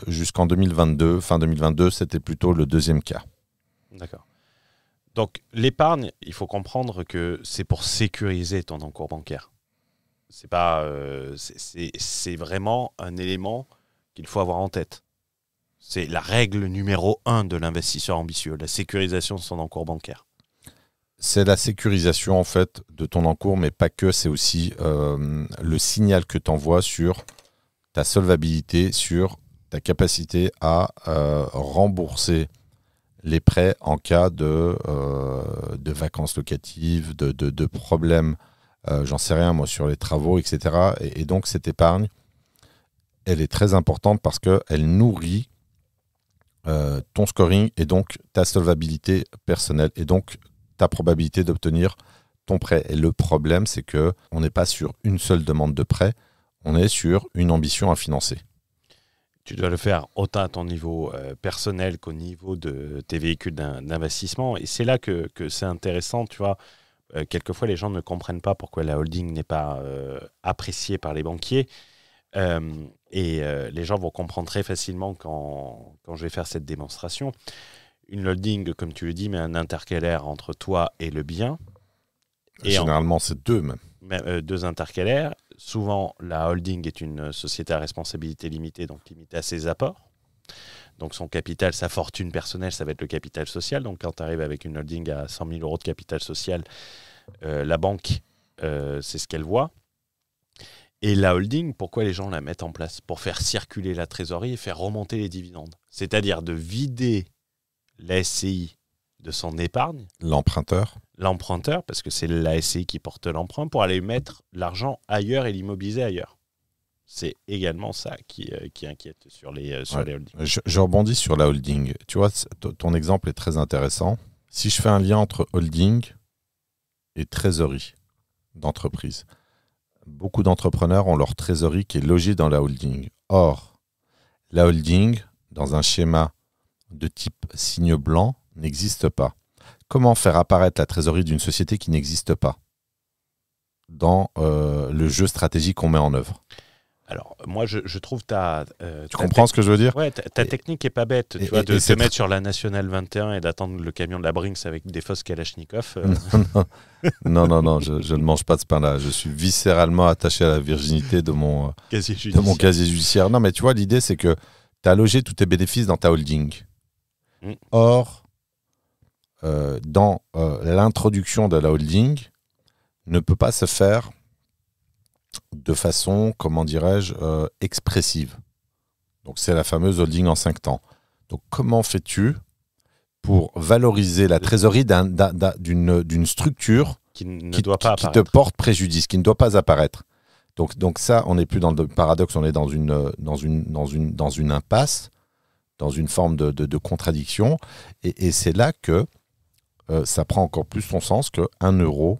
Jusqu'en 2022, fin 2022, c'était plutôt le deuxième cas. D'accord. Donc, l'épargne, il faut comprendre que c'est pour sécuriser ton encours bancaire. C'est pas, c'est vraiment un élément qu'il faut avoir en tête. C'est la règle numéro 1 de l'investisseur ambitieux, la sécurisation de son encours bancaire. C'est la sécurisation en fait de ton encours, mais pas que. C'est aussi le signal que tu envoies sur ta solvabilité, sur ta capacité à rembourser les prêts en cas de vacances locatives, de problèmes, j'en sais rien moi, sur les travaux, etc. Et donc cette épargne, elle est très importante parce qu'elle nourrit ton scoring et donc ta solvabilité personnelle et donc ta probabilité d'obtenir ton prêt. Et le problème, c'est qu'on n'est pas sur une seule demande de prêt, on est sur une ambition à financer. Tu dois le faire autant à ton niveau personnel qu'au niveau de tes véhicules d'investissement. Et c'est là que c'est intéressant, tu vois. Quelquefois, les gens ne comprennent pas pourquoi la holding n'est pas appréciée par les banquiers. Les gens vont comprendre très facilement quand je vais faire cette démonstration. Une holding, comme tu le dis, met un intercalaire entre toi et le bien. Et généralement, c'est deux même. Deux intercalaires. Souvent, la holding est une société à responsabilité limitée, donc limitée à ses apports. Donc son capital, sa fortune personnelle, ça va être le capital social. Donc quand tu arrives avec une holding à 100 000 euros de capital social, la banque, c'est ce qu'elle voit. Et la holding, pourquoi les gens la mettent en place? Pour faire circuler la trésorerie et faire remonter les dividendes. C'est-à-dire de vider la SCI de son épargne. L'emprunteur, parce que c'est la SCI qui porte l'emprunt, pour aller mettre l'argent ailleurs et l'immobiliser ailleurs. C'est également ça qui inquiète sur les holdings. Je rebondis sur la holding. Tu vois, ton exemple est très intéressant. Si je fais un lien entre holding et trésorerie d'entreprise, beaucoup d'entrepreneurs ont leur trésorerie qui est logée dans la holding. Or, la holding, dans un schéma de type signe blanc, n'existe pas. Comment faire apparaître la trésorerie d'une société qui n'existe pas dans le jeu stratégique qu'on met en œuvre? Alors, moi, je trouve tu comprends ce que je veux dire? Ouais, ta technique est pas bête, tu vois, de te mettre sur la Nationale 21 et d'attendre le camion de la Brinks avec des fausses Kalachnikov. Non, je ne mange pas de ce pain-là. Je suis viscéralement attaché à la virginité de mon casier judiciaire. Non, mais tu vois, l'idée, c'est que tu as logé tous tes bénéfices dans ta holding. Or, dans l'introduction de la holding, ne peut pas se faire de façon, comment dirais-je, expressive. Donc, c'est la fameuse holding en 5 temps. Donc, comment fais-tu pour valoriser la trésorerie d'une structure qui te porte préjudice, qui ne doit pas apparaître? Donc ça, on n'est plus dans le paradoxe, on est dans une impasse, dans une forme de contradiction. Et c'est là que ça prend encore plus son sens que 1 euro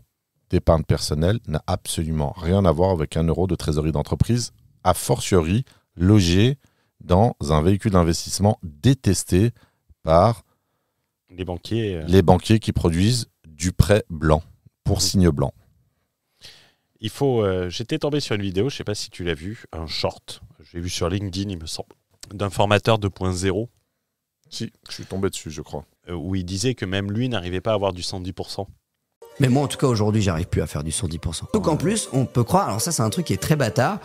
d'épargne personnelle n'a absolument rien à voir avec 1 euro de trésorerie d'entreprise, a fortiori logé dans un véhicule d'investissement détesté par les banquiers qui produisent du prêt blanc pour signe blanc. J'étais tombé sur une vidéo, je ne sais pas si tu l'as vu, un short, j'ai vu sur LinkedIn, il me semble, d'un formateur 2.0. Si, je suis tombé dessus, je crois. Où il disait que même lui n'arrivait pas à avoir du 110%. Mais moi, en tout cas, aujourd'hui, j'arrive plus à faire du 110%. Donc, en plus, on peut croire, alors ça, c'est un truc qui est très bâtard,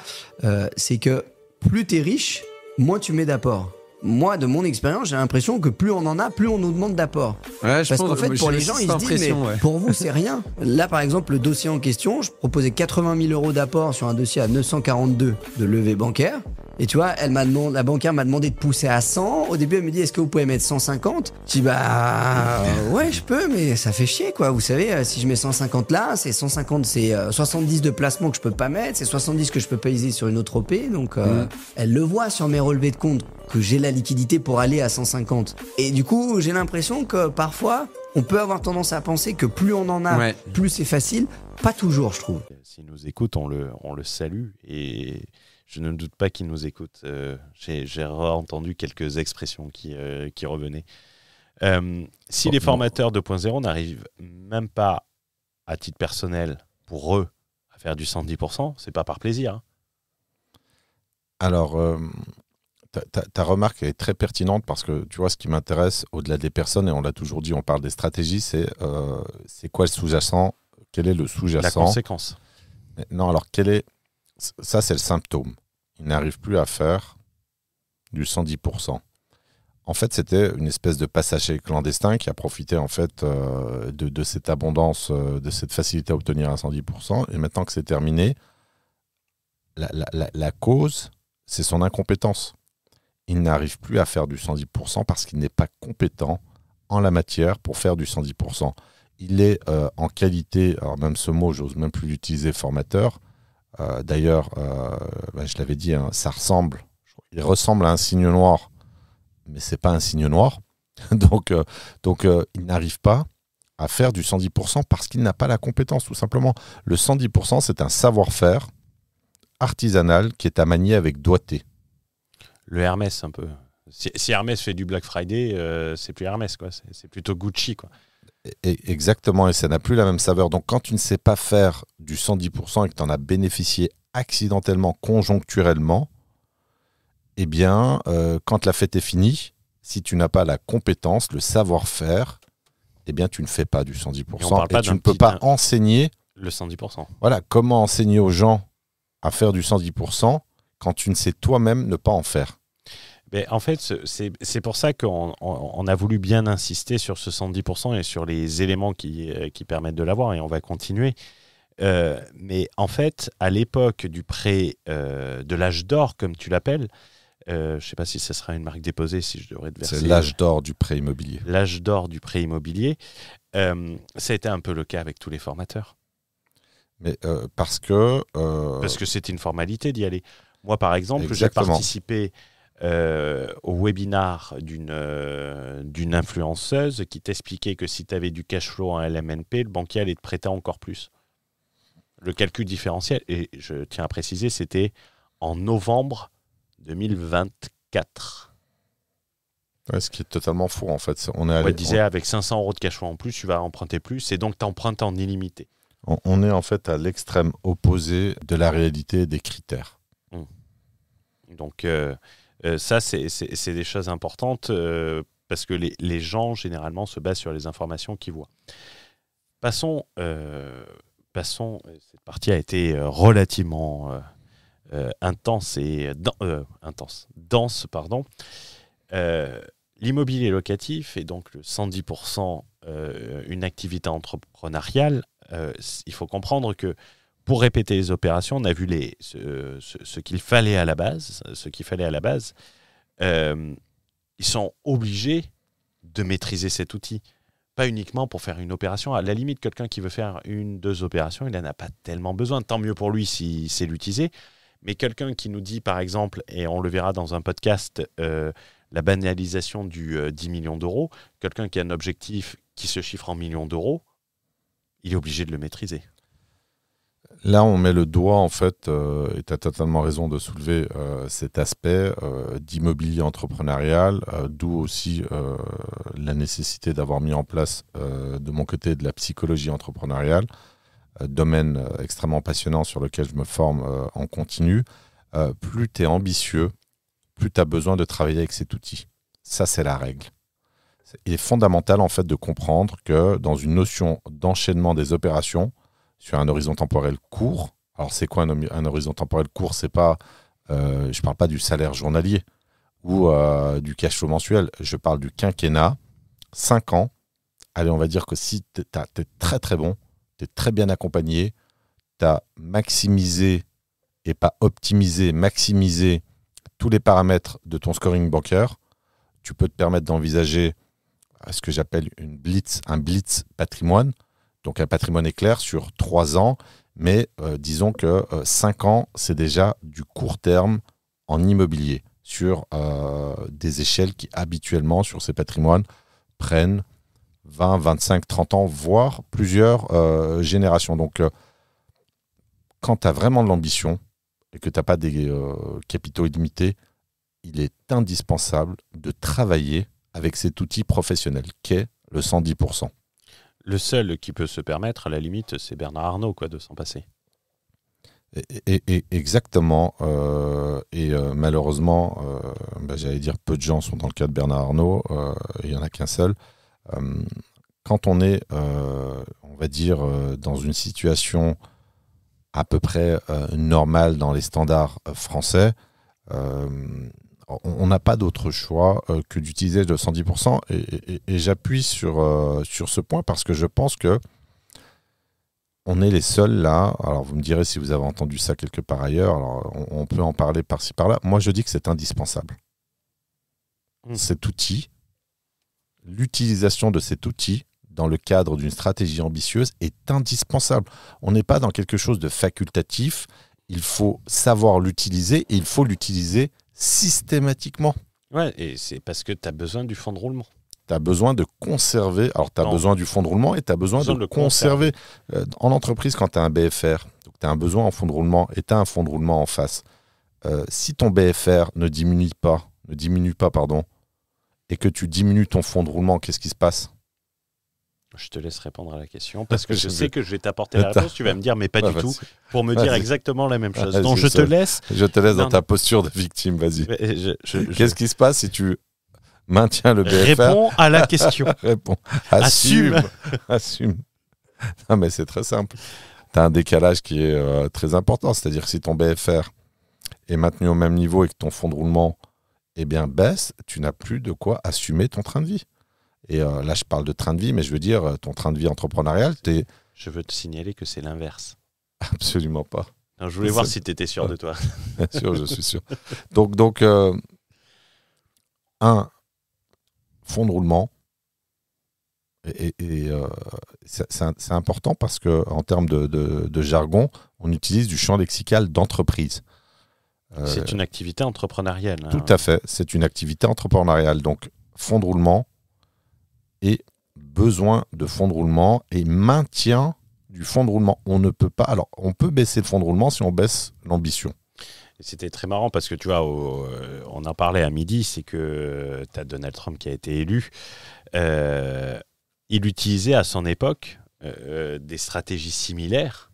c'est que plus t'es riche, moins tu mets d'apport. Moi, de mon expérience, j'ai l'impression que plus on en a, plus on nous demande d'apport. Ouais, parce qu'en fait, pour les gens, ils se disent, mais pour vous, c'est rien. Là, par exemple, le dossier en question, je proposais 80 000 euros d'apport sur un dossier à 942 de levée bancaire. Et tu vois, la banquière m'a demandé de pousser à 100. Au début, elle me dit, est-ce que vous pouvez mettre 150? Je dis, ouais, je peux, mais ça fait chier, quoi. Vous savez, si je mets 150 là, c'est 150, c'est 70 de placement que je peux pas mettre, c'est 70 que je peux payer sur une autre OP. Donc, elle le voit sur mes relevés de compte que j'ai la liquidité pour aller à 150. Et du coup, j'ai l'impression que parfois, on peut avoir tendance à penser que plus on en a, plus c'est facile. Pas toujours, je trouve. S'il nous écoute, on le salue et je ne doute pas qu'il nous écoute. J'ai entendu quelques expressions qui revenaient. Si les formateurs 2.0 n'arrivent même pas, à titre personnel, pour eux, à faire du 110%, c'est pas par plaisir. Hein. Alors, ta remarque est très pertinente parce que, tu vois, ce qui m'intéresse, au-delà des personnes, et on l'a toujours dit, on parle des stratégies, c'est quoi le sous-jacent? Quel est le sous-jacent? La conséquence. Non, alors, ça, c'est le symptôme. Ils n'arrivent plus à faire du 110%. En fait, c'était une espèce de passager clandestin qui a profité en fait de cette abondance, de cette facilité à obtenir un 110%. Et maintenant que c'est terminé, la cause, c'est son incompétence. Il n'arrive plus à faire du 110% parce qu'il n'est pas compétent en la matière pour faire du 110%. Il est en qualité, alors même ce mot, j'ose même plus l'utiliser, formateur. D'ailleurs, je l'avais dit, hein, il ressemble à un signe noir, mais c'est pas un signe noir. donc, il n'arrive pas à faire du 110% parce qu'il n'a pas la compétence, tout simplement. Le 110%, c'est un savoir-faire artisanal qui est à manier avec doigté. le Hermès un peu. Si Hermès fait du Black Friday, c'est plus Hermès, quoi. C'est plutôt Gucci, quoi. Exactement, et ça n'a plus la même saveur. Donc quand tu ne sais pas faire du 110% et que tu en as bénéficié accidentellement, conjoncturellement, eh bien, quand la fête est finie, si tu n'as pas la compétence, le savoir-faire, eh bien, tu ne fais pas du 110%. Et tu ne peux pas enseigner le 110%. Voilà, comment enseigner aux gens à faire du 110% quand tu ne sais toi-même ne pas en faire. Mais en fait, c'est pour ça qu'on a voulu bien insister sur ce 110% et sur les éléments qui permettent de l'avoir, et on va continuer. Mais en fait, à l'époque du prêt de l'âge d'or, comme tu l'appelles, je ne sais pas si ce sera une marque déposée, si je devrais te verser. C'est l'âge d'or du prêt immobilier. L'âge d'or du prêt immobilier, ça a été un peu le cas avec tous les formateurs. Mais parce que c'était une formalité d'y aller. Moi, par exemple, j'ai participé au webinar d'une influenceuse qui t'expliquait que si tu avais du cash flow en LMNP, le banquier allait te prêter encore plus. Le calcul différentiel, et je tiens à préciser, c'était en novembre 2024. Ouais, ce qui est totalement fou, en fait. On disait avec 500 euros de cash flow en plus, tu vas emprunter plus, et donc tu empruntes en illimité. On est en fait à l'extrême opposé de la réalité des critères. Donc ça, c'est des choses importantes parce que les gens, généralement, se basent sur les informations qu'ils voient. Passons, cette partie a été relativement dense. L'immobilier locatif et donc le 110% une activité entrepreneuriale, il faut comprendre que pour répéter les opérations, on a vu ce qu'il fallait à la base. Ils sont obligés de maîtriser cet outil. Pas uniquement pour faire une opération. À la limite, quelqu'un qui veut faire 1-2 opérations, il n'en a pas tellement besoin. Tant mieux pour lui s'il sait l'utiliser. Mais quelqu'un qui nous dit, par exemple, et on le verra dans un podcast, la banalisation du 10 millions d'euros, quelqu'un qui a un objectif qui se chiffre en millions d'euros, il est obligé de le maîtriser. Là, on met le doigt, en fait, et tu as totalement raison de soulever cet aspect d'immobilier entrepreneurial, d'où aussi la nécessité d'avoir mis en place, de mon côté, de la psychologie entrepreneuriale, domaine extrêmement passionnant sur lequel je me forme en continu. Plus tu es ambitieux, plus tu as besoin de travailler avec cet outil. Ça, c'est la règle. Il est fondamental, en fait, de comprendre que dans une notion d'enchaînement des opérations, sur un horizon temporel court. Alors, c'est quoi un horizon temporel court ? C'est pas, je ne parle pas du salaire journalier ou du cash flow mensuel. Je parle du quinquennat, 5 ans. Allez, on va dire que si tu es très très bon, tu es très bien accompagné, tu as maximisé et pas optimisé, maximisé tous les paramètres de ton scoring bancaire, tu peux te permettre d'envisager ce que j'appelle un blitz patrimoine. Donc un patrimoine éclair sur 3 ans, mais disons que 5 ans, c'est déjà du court terme en immobilier, sur des échelles qui habituellement, sur ces patrimoines, prennent 20, 25, 30 ans, voire plusieurs générations. Donc quand tu as vraiment de l'ambition et que tu n'as pas des capitaux illimités, il est indispensable de travailler avec cet outil professionnel qu'est le 110%. Le seul qui peut se permettre, à la limite, c'est Bernard Arnault, de s'en passer. Exactement. Malheureusement, j'allais dire peu de gens sont dans le cas de Bernard Arnault. Il n'y en a qu'un seul. Quand on est, on va dire, dans une situation à peu près normale dans les standards français, on n'a pas d'autre choix que d'utiliser le 110%. Et j'appuie sur ce point parce que je pense que on est les seuls là. Alors vous me direz si vous avez entendu ça quelque part ailleurs. Alors on peut en parler par-ci par-là. Moi je dis que c'est indispensable. Cet outil, l'utilisation de cet outil dans le cadre d'une stratégie ambitieuse est indispensable. On n'est pas dans quelque chose de facultatif. Il faut savoir l'utiliser et il faut l'utiliser systématiquement. Ouais, et c'est parce que tu as besoin du fonds de roulement. Tu as besoin de conserver. Alors, tu as besoin du fonds de roulement et tu as besoin de le conserver. En entreprise, quand tu as un BFR, tu as un besoin en fonds de roulement et tu as un fonds de roulement en face. si ton BFR ne diminue pas, et que tu diminues ton fonds de roulement, qu'est-ce qui se passe ? Je te laisse répondre à la question parce que je sais que je vais t'apporter la réponse. Tu vas me dire, mais pas du tout, pour me dire exactement la même chose. Donc je te laisse. Je te laisse dans ta posture de victime, vas-y. Qu'est-ce qui se passe si tu maintiens le BFR ? Réponds à la question. Réponds. Assume. Non, mais c'est très simple. Tu as un décalage qui est très important. C'est-à-dire que si ton BFR est maintenu au même niveau et que ton fonds de roulement baisse, tu n'as plus de quoi assumer ton train de vie. Et là, je parle de train de vie, mais je veux dire, ton train de vie entrepreneurial, Je veux te signaler que c'est l'inverse. Absolument pas. Alors, je voulais voir si tu étais sûr de toi. Bien sûr, je suis sûr. Donc un fonds de roulement, c'est important parce qu'en termes de jargon, on utilise du champ lexical d'entreprise. C'est une activité entrepreneuriale. Tout à fait, c'est une activité entrepreneuriale. Donc, fonds de roulement et besoin de fonds de roulement et maintien du fonds de roulement. On ne peut pas. Alors, on peut baisser le fonds de roulement si on baisse l'ambition. C'était très marrant parce que tu vois, on en parlait à midi, c'est que tu as Donald Trump qui a été élu. Il utilisait à son époque des stratégies similaires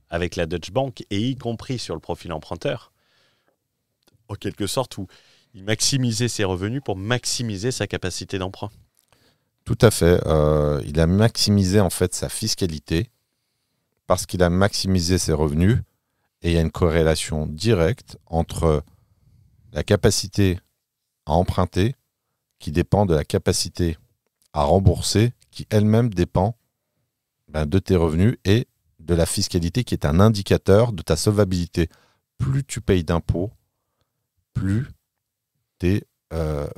avec la Deutsche Bank et y compris sur le profil emprunteur, en quelque sorte où il maximisait ses revenus pour maximiser sa capacité d'emprunt. Tout à fait. Il a maximisé en fait sa fiscalité parce qu'il a maximisé ses revenus et il y a une corrélation directe entre la capacité à emprunter qui dépend de la capacité à rembourser qui elle-même dépend de tes revenus et de la fiscalité qui est un indicateur de ta solvabilité. Plus tu payes d'impôts, plus tu es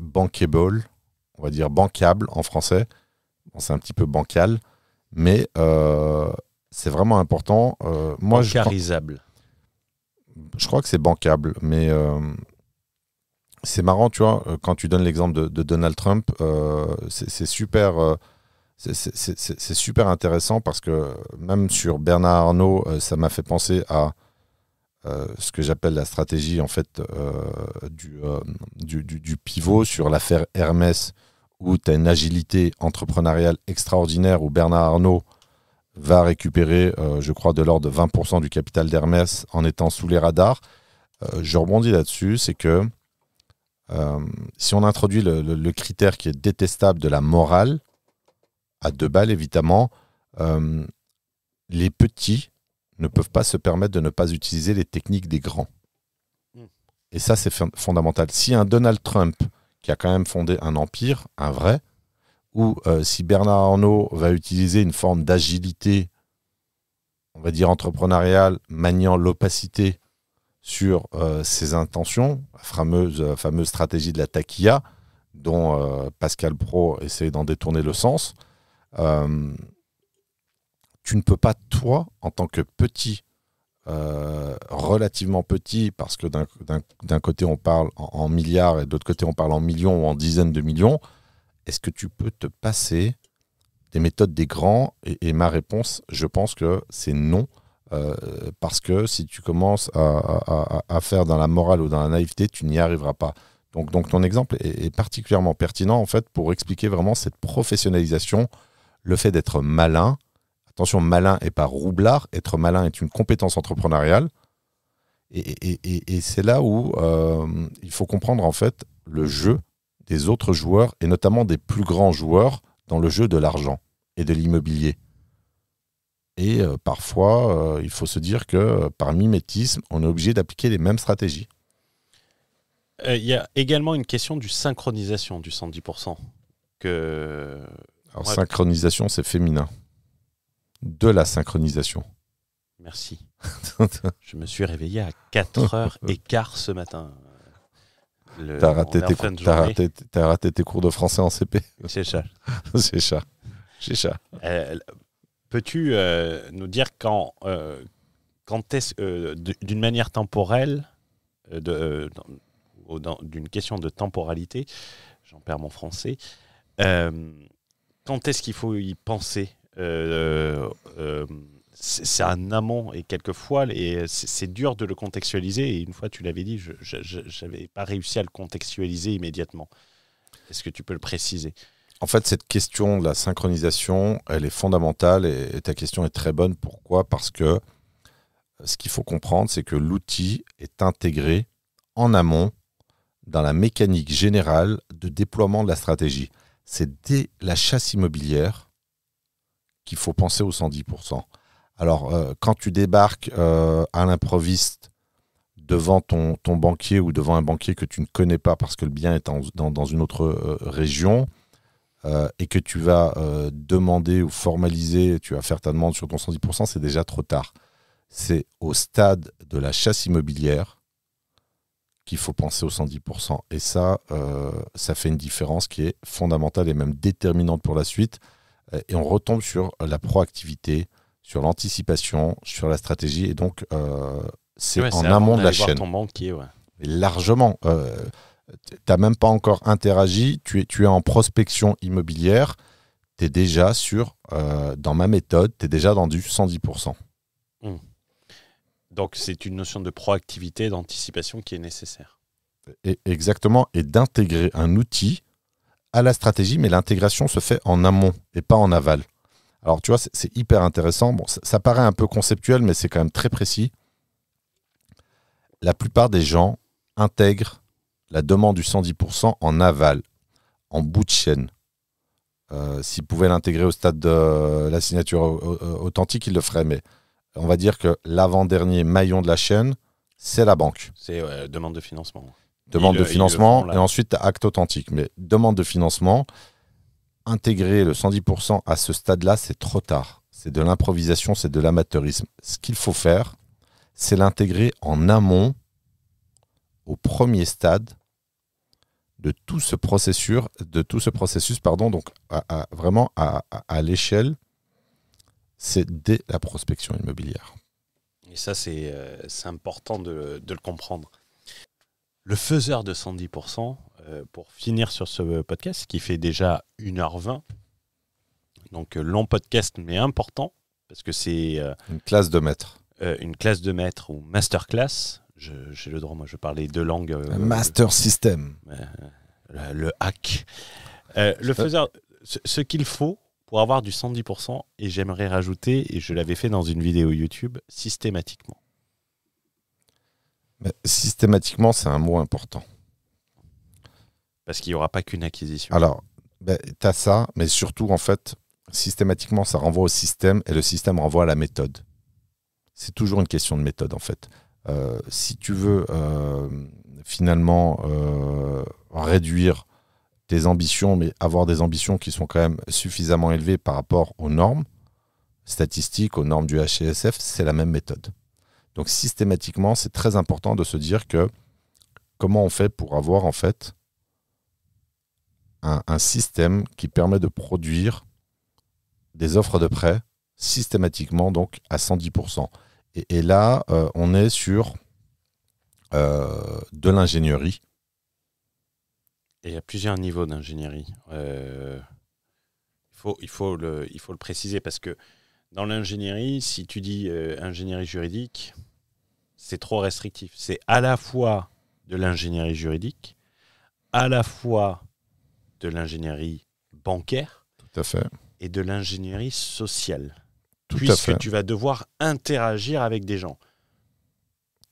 bankable, on va dire bancable en français. Bon, c'est un petit peu bancal, mais c'est vraiment important. Bancarisable. Je crois que c'est bancable, mais c'est marrant, tu vois, quand tu donnes l'exemple de Donald Trump, c'est super, c'est super intéressant parce que même sur Bernard Arnault, ça m'a fait penser à ce que j'appelle la stratégie en fait du pivot sur l'affaire Hermès, où tu as une agilité entrepreneuriale extraordinaire, où Bernard Arnault va récupérer, je crois, de l'ordre de 20% du capital d'Hermès en étant sous les radars. Je rebondis là-dessus, c'est que si on introduit le critère qui est détestable de la morale, à 2 balles évidemment, les petits ne peuvent pas se permettre de ne pas utiliser les techniques des grands. Et ça, c'est fondamental. Si un Donald Trump, qui a quand même fondé un empire, un vrai, ou si Bernard Arnault va utiliser une forme d'agilité, on va dire entrepreneuriale, maniant l'opacité sur ses intentions, la fameuse stratégie de la taquilla, dont Pascal Praud essaie d'en détourner le sens, tu ne peux pas, toi, en tant que petit, relativement petit, parce que d'un côté on parle en milliards et de l'autre côté on parle en millions ou en dizaines de millions, est-ce que tu peux te passer des méthodes des grands ? Et ma réponse, je pense que c'est non, parce que si tu commences à faire dans la morale ou dans la naïveté, tu n'y arriveras pas. Donc ton exemple est particulièrement pertinent en fait pour expliquer vraiment cette professionnalisation, le fait d'être malin. Attention, malin et pas roublard. Être malin est une compétence entrepreneuriale. Et c'est là où il faut comprendre en fait le jeu des autres joueurs et notamment des plus grands joueurs dans le jeu de l'argent et de l'immobilier. Et parfois, il faut se dire que par mimétisme, on est obligé d'appliquer les mêmes stratégies. Il y a également une question du synchronisation du 110%. Alors, synchronisation, c'est féminin. De la synchronisation. Merci. Je me suis réveillé à 4h15 ce matin. T'as raté tes cours de français en CP. C'est ça. C'est ça. Peux-tu nous dire quand est-ce, d'une manière temporelle, d'une question de temporalité, j'en perds mon français, quand est-ce qu'il faut y penser c'est un amont et quelquefois c'est dur de le contextualiser et une fois tu l'avais dit, je n'avais pas réussi à le contextualiser immédiatement. Est-ce que tu peux le préciser ? En fait, cette question de la synchronisation, elle est fondamentale et ta question est très bonne. Pourquoi ? Parce que ce qu'il faut comprendre, c'est que l'outil est intégré en amont dans la mécanique générale de déploiement de la stratégie. C'est dès la chasse immobilière qu'il faut penser aux 110%. Alors, quand tu débarques à l'improviste devant ton banquier ou devant un banquier que tu ne connais pas parce que le bien est dans une autre région et que tu vas demander ou formaliser, tu vas faire ta demande sur ton 110%, c'est déjà trop tard. C'est au stade de la chasse immobilière qu'il faut penser aux 110%. Et ça fait une différence qui est fondamentale et même déterminante pour la suite. Et on retombe sur la proactivité, sur l'anticipation, sur la stratégie. Et donc, c'est en amont de la chaîne. Ton banquier, ouais. Et largement. Tu n'as même pas encore interagi. Tu es en prospection immobilière. Tu es déjà dans ma méthode, tu es déjà dans du 110%. Donc, c'est une notion de proactivité, d'anticipation qui est nécessaire. Exactement. Et d'intégrer un outil à la stratégie, mais l'intégration se fait en amont et pas en aval. Alors, tu vois, c'est hyper intéressant. Bon, ça paraît un peu conceptuel, mais c'est quand même très précis. La plupart des gens intègrent la demande du 110% en aval, en bout de chaîne. S'ils pouvaient l'intégrer au stade de la signature authentique, ils le feraient. Mais on va dire que l'avant-dernier maillon de la chaîne, c'est la banque. C'est demande de financement. Demande de financement et ensuite acte authentique. Mais demande de financement, intégrer le 110% à ce stade-là, c'est trop tard. C'est de l'improvisation, c'est de l'amateurisme. Ce qu'il faut faire, c'est l'intégrer en amont, au premier stade de tout ce processus, donc vraiment à l'échelle, c'est dès la prospection immobilière. Et ça, c'est important de le comprendre. Le faiseur de 110%, pour finir sur ce podcast, qui fait déjà 1h20, donc long podcast, mais important, parce que c'est... une classe de maître. Une classe de maître ou masterclass. J'ai le droit, moi, je parlais deux langues. Master System. Le hack. Le faiseur, ce qu'il faut pour avoir du 110%, et j'aimerais rajouter, et je l'avais fait dans une vidéo YouTube, systématiquement. Mais systématiquement, c'est un mot important. Parce qu'il n'y aura pas qu'une acquisition. Alors, tu as ça, mais surtout, en fait, systématiquement, ça renvoie au système, et le système renvoie à la méthode. C'est toujours une question de méthode, en fait. Si tu veux finalement réduire tes ambitions, mais avoir des ambitions qui sont quand même suffisamment élevées par rapport aux normes statistiques, aux normes du HCSF, c'est la même méthode. Donc systématiquement, c'est très important de se dire que comment on fait pour avoir en fait un système qui permet de produire des offres de prêt systématiquement, donc à 110%. Et là, on est sur de l'ingénierie. Et il y a plusieurs niveaux d'ingénierie. Il faut le préciser parce que dans l'ingénierie, si tu dis ingénierie juridique, c'est trop restrictif. C'est à la fois de l'ingénierie juridique, à la fois de l'ingénierie bancaire, tout à fait, et de l'ingénierie sociale. Tout puisque à fait. Tu vas devoir interagir avec des gens.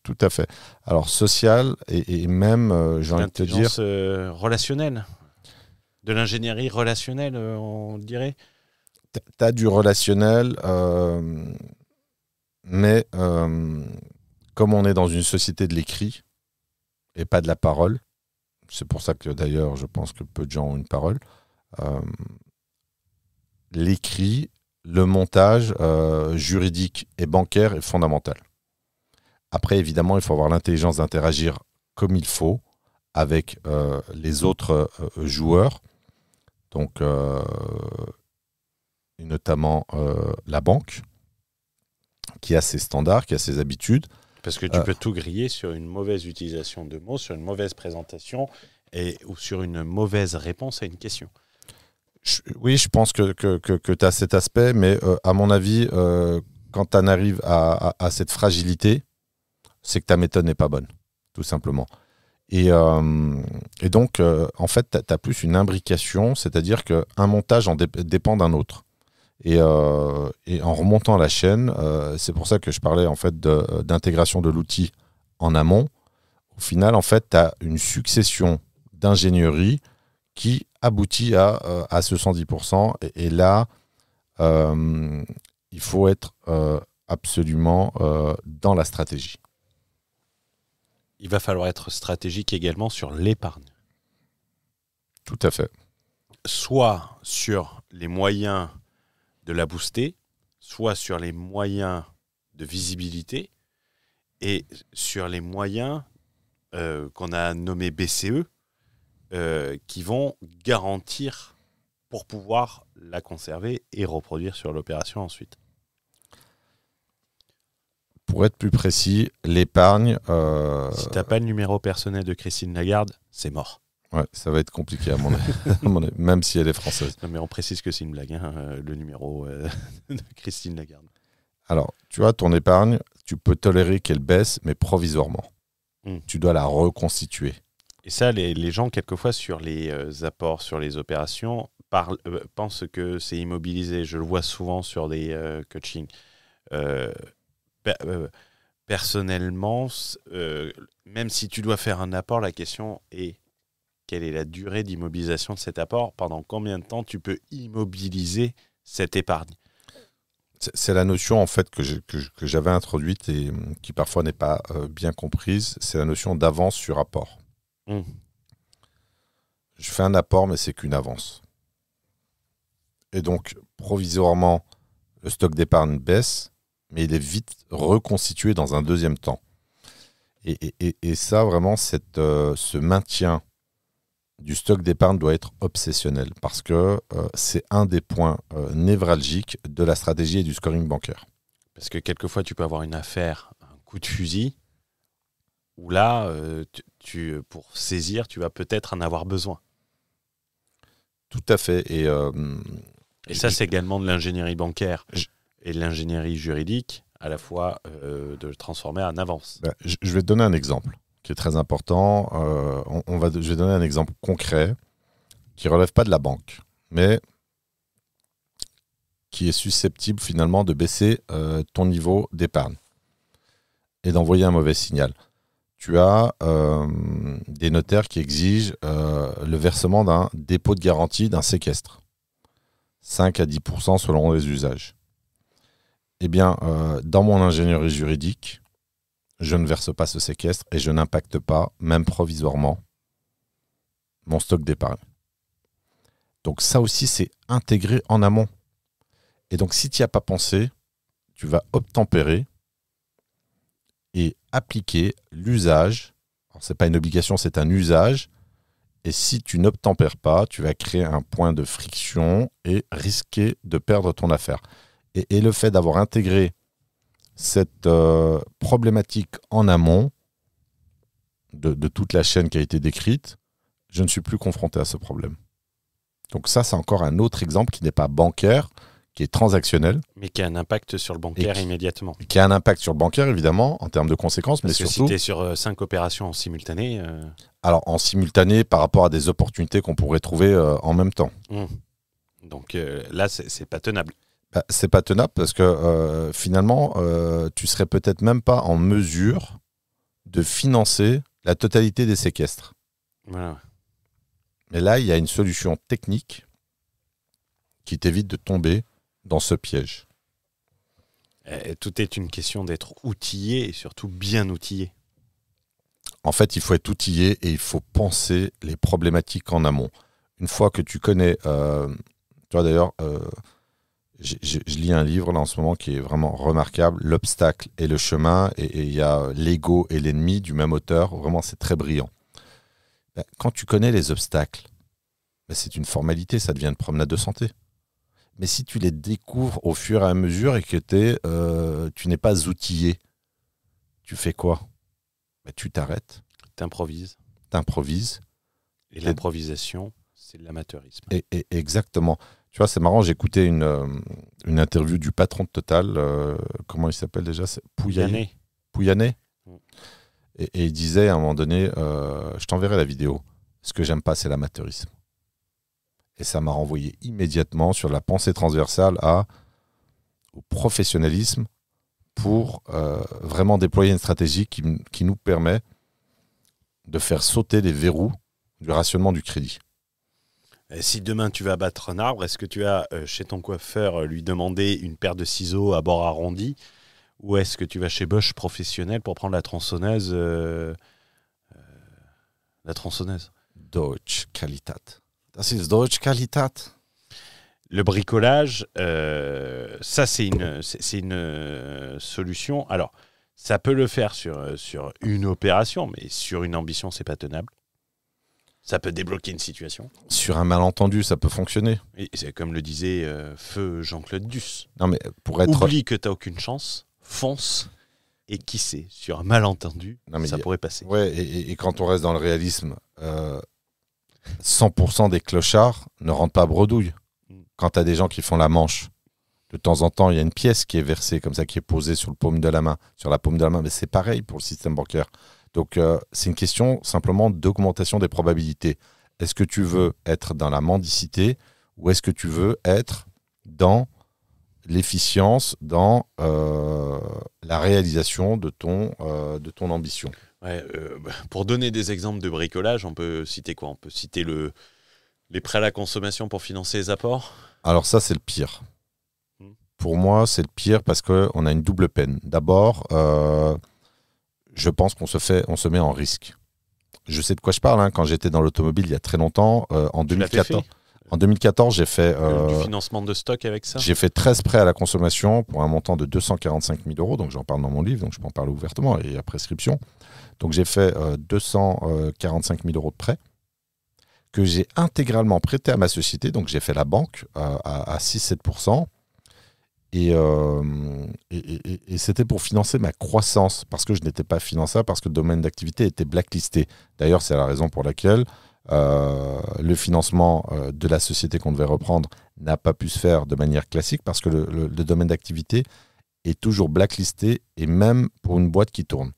Tout à fait. Alors, social et même, j'ai envie de te dire... L'intelligence relationnelle. De l'ingénierie relationnelle, on dirait. Tu as du relationnel, mais comme on est dans une société de l'écrit et pas de la parole, c'est pour ça que d'ailleurs, je pense que peu de gens ont une parole, l'écrit, le montage juridique et bancaire est fondamental. Après, évidemment, il faut avoir l'intelligence d'interagir comme il faut avec les autres joueurs, donc et notamment la banque, qui a ses standards, qui a ses habitudes. Parce que tu peux tout griller sur une mauvaise utilisation de mots, sur une mauvaise présentation ou sur une mauvaise réponse à une question. Oui, je pense que tu as cet aspect, mais à mon avis, quand tu en arrives à cette fragilité, c'est que ta méthode n'est pas bonne, tout simplement. Et donc, en fait, tu as plus une imbrication, c'est-à-dire qu'un montage dépend d'un autre. Et en remontant la chaîne, c'est pour ça que je parlais en fait d'intégration de l'outil en amont. Au final, en fait, tu as une succession d'ingénierie qui aboutit à ce 110%. Et là, il faut être absolument dans la stratégie. Il va falloir être stratégique également sur l'épargne. Tout à fait. Soit sur les moyens de la booster, soit sur les moyens de visibilité et sur les moyens qu'on a nommés BCE qui vont garantir pour pouvoir la conserver et reproduire sur l'opération ensuite. Pour être plus précis, l'épargne... Si tu n'as pas le numéro personnel de Christine Lagarde, c'est mort. Ouais, ça va être compliqué à mon avis, même si elle est française. Non, mais on précise que c'est une blague, le numéro de Christine Lagarde. Alors, tu vois, ton épargne, tu peux tolérer qu'elle baisse, mais provisoirement. Tu dois la reconstituer. Et ça, les gens, quelquefois, sur les apports, sur les opérations, pensent que c'est immobilisé. Je le vois souvent sur des coachings. Personnellement, même si tu dois faire un apport, la question est quelle est la durée d'immobilisation de cet apport? Pendant combien de temps tu peux immobiliser cette épargne? C'est la notion en fait que j'avais introduite et qui parfois n'est pas bien comprise. C'est la notion d'avance sur apport. Je fais un apport, mais c'est qu'une avance. Et donc, provisoirement, le stock d'épargne baisse, mais il est vite reconstitué dans un deuxième temps. Et ça, vraiment, ce maintien du stock d'épargne doit être obsessionnel parce que c'est un des points névralgiques de la stratégie et du scoring bancaire. Parce que quelquefois, tu peux avoir une affaire, un coup de fusil, où là, pour saisir, tu vas peut-être en avoir besoin. Tout à fait. Et ça, c'est également de l'ingénierie bancaire et de l'ingénierie juridique, à la fois de le transformer en avance. Je vais te donner un exemple qui est très important. Je vais donner un exemple concret qui ne relève pas de la banque, mais qui est susceptible finalement de baisser ton niveau d'épargne et d'envoyer un mauvais signal. Tu as des notaires qui exigent le versement d'un dépôt de garantie, d'un séquestre. 5 à 10% selon les usages. Eh bien, dans mon ingénierie juridique, je ne verse pas ce séquestre et je n'impacte pas, même provisoirement, mon stock d'épargne. Donc ça aussi, c'est intégré en amont. Et donc, si tu n'y as pas pensé, tu vas obtempérer et appliquer l'usage. Alors, ce n'est pas une obligation, c'est un usage. Et si tu n'obtempères pas, tu vas créer un point de friction et risquer de perdre ton affaire. Et le fait d'avoir intégré cette problématique en amont de toute la chaîne qui a été décrite, je ne suis plus confronté à ce problème. Donc ça, c'est encore un autre exemple qui n'est pas bancaire, qui est transactionnel. Mais qui a un impact sur le bancaire immédiatement. Qui a un impact sur le bancaire, évidemment, en termes de conséquences. Parce mais que surtout, si tu es sur 5 opérations en simultané... Alors, en simultané par rapport à des opportunités qu'on pourrait trouver en même temps. Donc là, c'est pas tenable. C'est pas tenable parce que finalement, tu serais peut-être même pas en mesure de financer la totalité des séquestres. Voilà. Mais là, il y a une solution technique qui t'évite de tomber dans ce piège. Tout est une question d'être outillé et surtout bien outillé. En fait, il faut être outillé et il faut penser les problématiques en amont. Une fois que tu connais... tu vois d'ailleurs... je lis un livre là en ce moment qui est vraiment remarquable, L'obstacle et le chemin, et il y a L'ego et l'ennemi du même auteur, vraiment c'est très brillant. Quand tu connais les obstacles, c'est une formalité, ça devient une promenade de santé. Mais si tu les découvres au fur et à mesure et que tu n'es pas outillé, tu fais quoi? Tu t'arrêtes. T'improvises. Et l'improvisation, c'est de l'amateurisme. Et exactement. Tu vois, c'est marrant, j'ai écouté une interview du patron de Total. Comment il s'appelle déjà? C'est Pouyanné. Et il disait à un moment donné, je t'enverrai la vidéo. Ce que j'aime pas, c'est l'amateurisme. Et ça m'a renvoyé immédiatement sur la pensée transversale au professionnalisme pour vraiment déployer une stratégie qui nous permet de faire sauter les verrous du rationnement du crédit. Et si demain tu vas abattre un arbre, est-ce que tu vas chez ton coiffeur lui demander une paire de ciseaux à bord arrondi, ou est-ce que tu vas chez Bosch professionnel pour prendre la tronçonneuse Deutsche Qualität. Das ist Deutsche Qualität. Le bricolage, ça c'est une solution. Alors, ça peut le faire sur une opération, mais sur une ambition, c'est pas tenable. Ça peut débloquer une situation. Sur un malentendu, ça peut fonctionner. Et c'est comme le disait feu Jean-Claude Duss. Non, mais pour être... Oublie que t'as aucune chance, fonce, et qui sait, sur un malentendu, ça pourrait passer. Ouais, et quand on reste dans le réalisme, 100% des clochards ne rentrent pas à bredouille. Quand tu as des gens qui font la manche, de temps en temps, il y a une pièce qui est versée comme ça, qui est posée sur la paume de la main. Mais c'est pareil pour le système bancaire. Donc, c'est une question simplement d'augmentation des probabilités. Est-ce que tu veux être dans la mendicité ou est-ce que tu veux être dans l'efficience, dans la réalisation de ton ambition? Ouais, pour donner des exemples de bricolage, on peut citer quoi? On peut citer les prêts à la consommation pour financer les apports. Alors ça, c'est le pire. Pour moi, c'est le pire parce qu'on a une double peine. D'abord, je pense qu'on se met en risque. Je sais de quoi je parle. Quand j'étais dans l'automobile il y a très longtemps, en 2014, j'ai fait... du financement de stock avec ça. J'ai fait 13 prêts à la consommation pour un montant de 245 000 €. Donc j'en parle dans mon livre, donc je peux en parler ouvertement et à prescription. Donc j'ai fait 245 000 € de prêts que j'ai intégralement prêté à ma société. Donc j'ai fait la banque à 6-7%. Et c'était pour financer ma croissance, parce que je n'étais pas finançable, parce que le domaine d'activité était blacklisté. D'ailleurs, c'est la raison pour laquelle le financement de la société qu'on devait reprendre n'a pas pu se faire de manière classique, parce que le domaine d'activité est toujours blacklisté, et même pour une boîte qui tourne.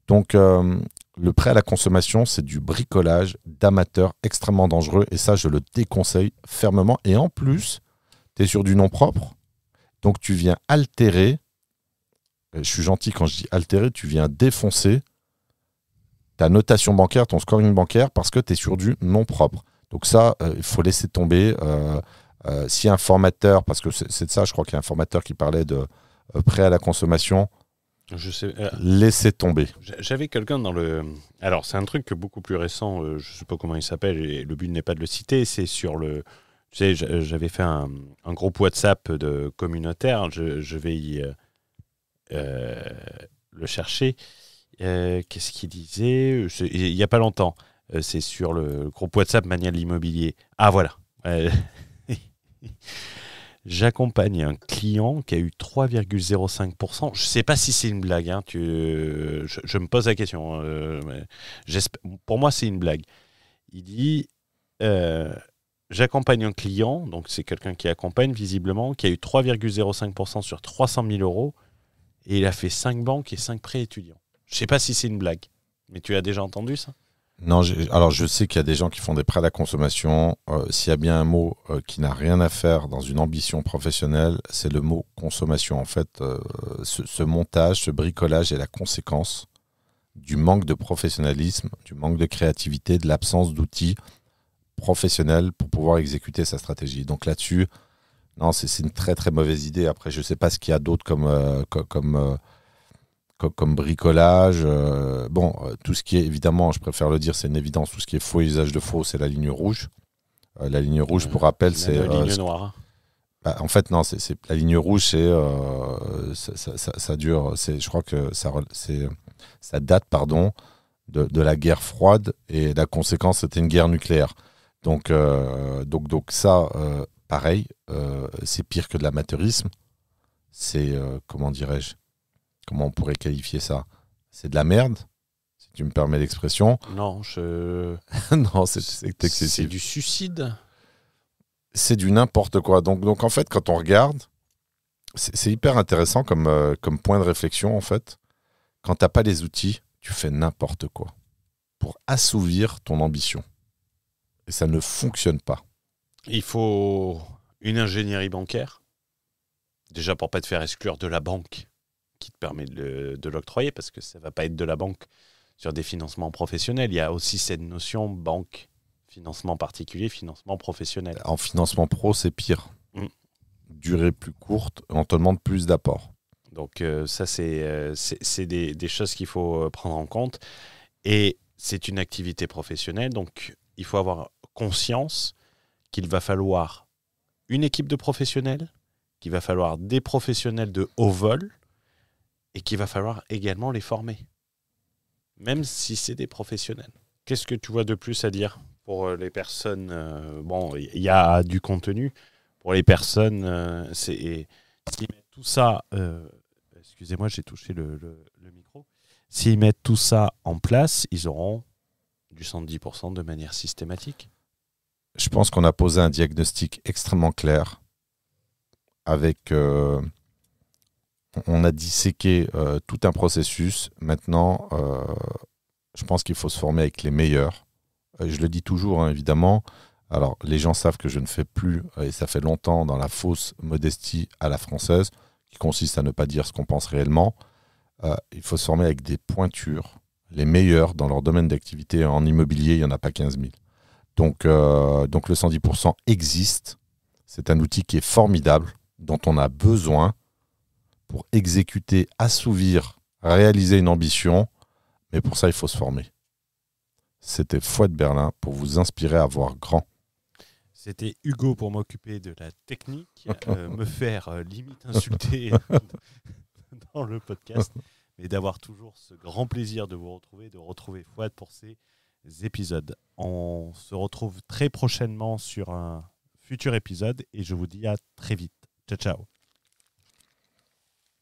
Donc, le prêt à la consommation, c'est du bricolage d'amateur extrêmement dangereux, et ça, je le déconseille fermement. Et en plus, tu es sur du nom propre. Donc, tu viens altérer, je suis gentil quand je dis altérer, tu viens défoncer ta notation bancaire, ton scoring bancaire, parce que tu es sur du non propre. Donc ça, il faut laisser tomber. Si un formateur, parce que c'est de ça, je crois qu'il y a un formateur qui parlait de prêt à la consommation, laissez tomber. J'avais quelqu'un dans le... Alors, c'est un truc beaucoup plus récent, je ne sais pas comment il s'appelle, et le but n'est pas de le citer, c'est sur le... Tu sais, j'avais fait un groupe WhatsApp de communautaire. Je vais le chercher. Qu'est-ce qu'il disait? Il n'y a pas longtemps. C'est sur le groupe WhatsApp Mania de l'immobilier. Ah, voilà. J'accompagne un client qui a eu 3,05%. Je ne sais pas si c'est une blague. Je me pose la question. Pour moi, c'est une blague. Il dit... J'accompagne un client, donc c'est quelqu'un qui accompagne visiblement, qui a eu 3,05% sur 300 000 €, et il a fait 5 banques et 5 prêts étudiants. Je ne sais pas si c'est une blague, mais tu as déjà entendu ça? Non, alors je sais qu'il y a des gens qui font des prêts à la consommation. S'il y a bien un mot qui n'a rien à faire dans une ambition professionnelle, c'est le mot consommation. En fait, ce montage, ce bricolage est la conséquence du manque de professionnalisme, du manque de créativité, de l'absence d'outils professionnel pour pouvoir exécuter sa stratégie. Donc là-dessus, non, c'est une très très mauvaise idée. Après, je ne sais pas ce qu'il y a d'autre comme bricolage. Tout ce qui est, évidemment, je préfère le dire, c'est une évidence, tout ce qui est faux usage de faux, c'est la ligne rouge. La ligne rouge, pour rappel, c'est... La ligne noire. En fait, non, c'est la ligne rouge, c'est ça dure, je crois que ça date, de la guerre froide, et la conséquence, c'était une guerre nucléaire. Donc ça, pareil, c'est pire que de l'amateurisme. C'est, comment dirais-je, comment on pourrait qualifier ça? C'est de la merde, si tu me permets l'expression. Non, non, c'est excessif. C'est du suicide. c'est du n'importe quoi. Donc, en fait, quand on regarde, c'est hyper intéressant comme point de réflexion, en fait. Quand tu n'as pas les outils, tu fais n'importe quoi pour assouvir ton ambition. Et ça ne fonctionne pas. Il faut une ingénierie bancaire, déjà pour ne pas te faire exclure de la banque qui te permet de l'octroyer, parce que ça ne va pas être de la banque sur des financements professionnels. Il y a aussi cette notion banque, financement particulier, financement professionnel. En financement pro, c'est pire. Durée plus courte, on te demande plus d'apports. Donc ça, c'est des choses qu'il faut prendre en compte. Et c'est une activité professionnelle, donc il faut avoir conscience qu'il va falloir une équipe de professionnels, qu'il va falloir des professionnels de haut vol et qu'il va falloir également les former, même si c'est des professionnels. Qu'est-ce que tu vois de plus à dire pour les personnes bon, il y a du contenu. Pour les personnes, s'ils mettent tout ça... excusez-moi, j'ai touché le micro. S'ils mettent tout ça en place, ils auront du 110% de manière systématique. Je pense qu'on a posé un diagnostic extrêmement clair avec... on a disséqué tout un processus. Maintenant, je pense qu'il faut se former avec les meilleurs. Je le dis toujours, hein, évidemment. Alors, les gens savent que je ne fais plus, et ça fait longtemps, dans la fausse modestie à la française, qui consiste à ne pas dire ce qu'on pense réellement. Il faut se former avec des pointures, les meilleurs dans leur domaine d'activité. En immobilier, il n'y en a pas 15 000. Donc le 110% existe. C'est un outil qui est formidable, dont on a besoin pour exécuter, assouvir, réaliser une ambition. Mais pour ça, il faut se former. C'était Fouad Berlin pour vous inspirer à voir grand. C'était Hugo pour m'occuper de la technique, me faire limite insulter dans le podcast, mais d'avoir toujours ce grand plaisir de vous retrouver, de retrouver Fouad pour ces épisodes. On se retrouve très prochainement sur un futur épisode et je vous dis à très vite. Ciao, ciao.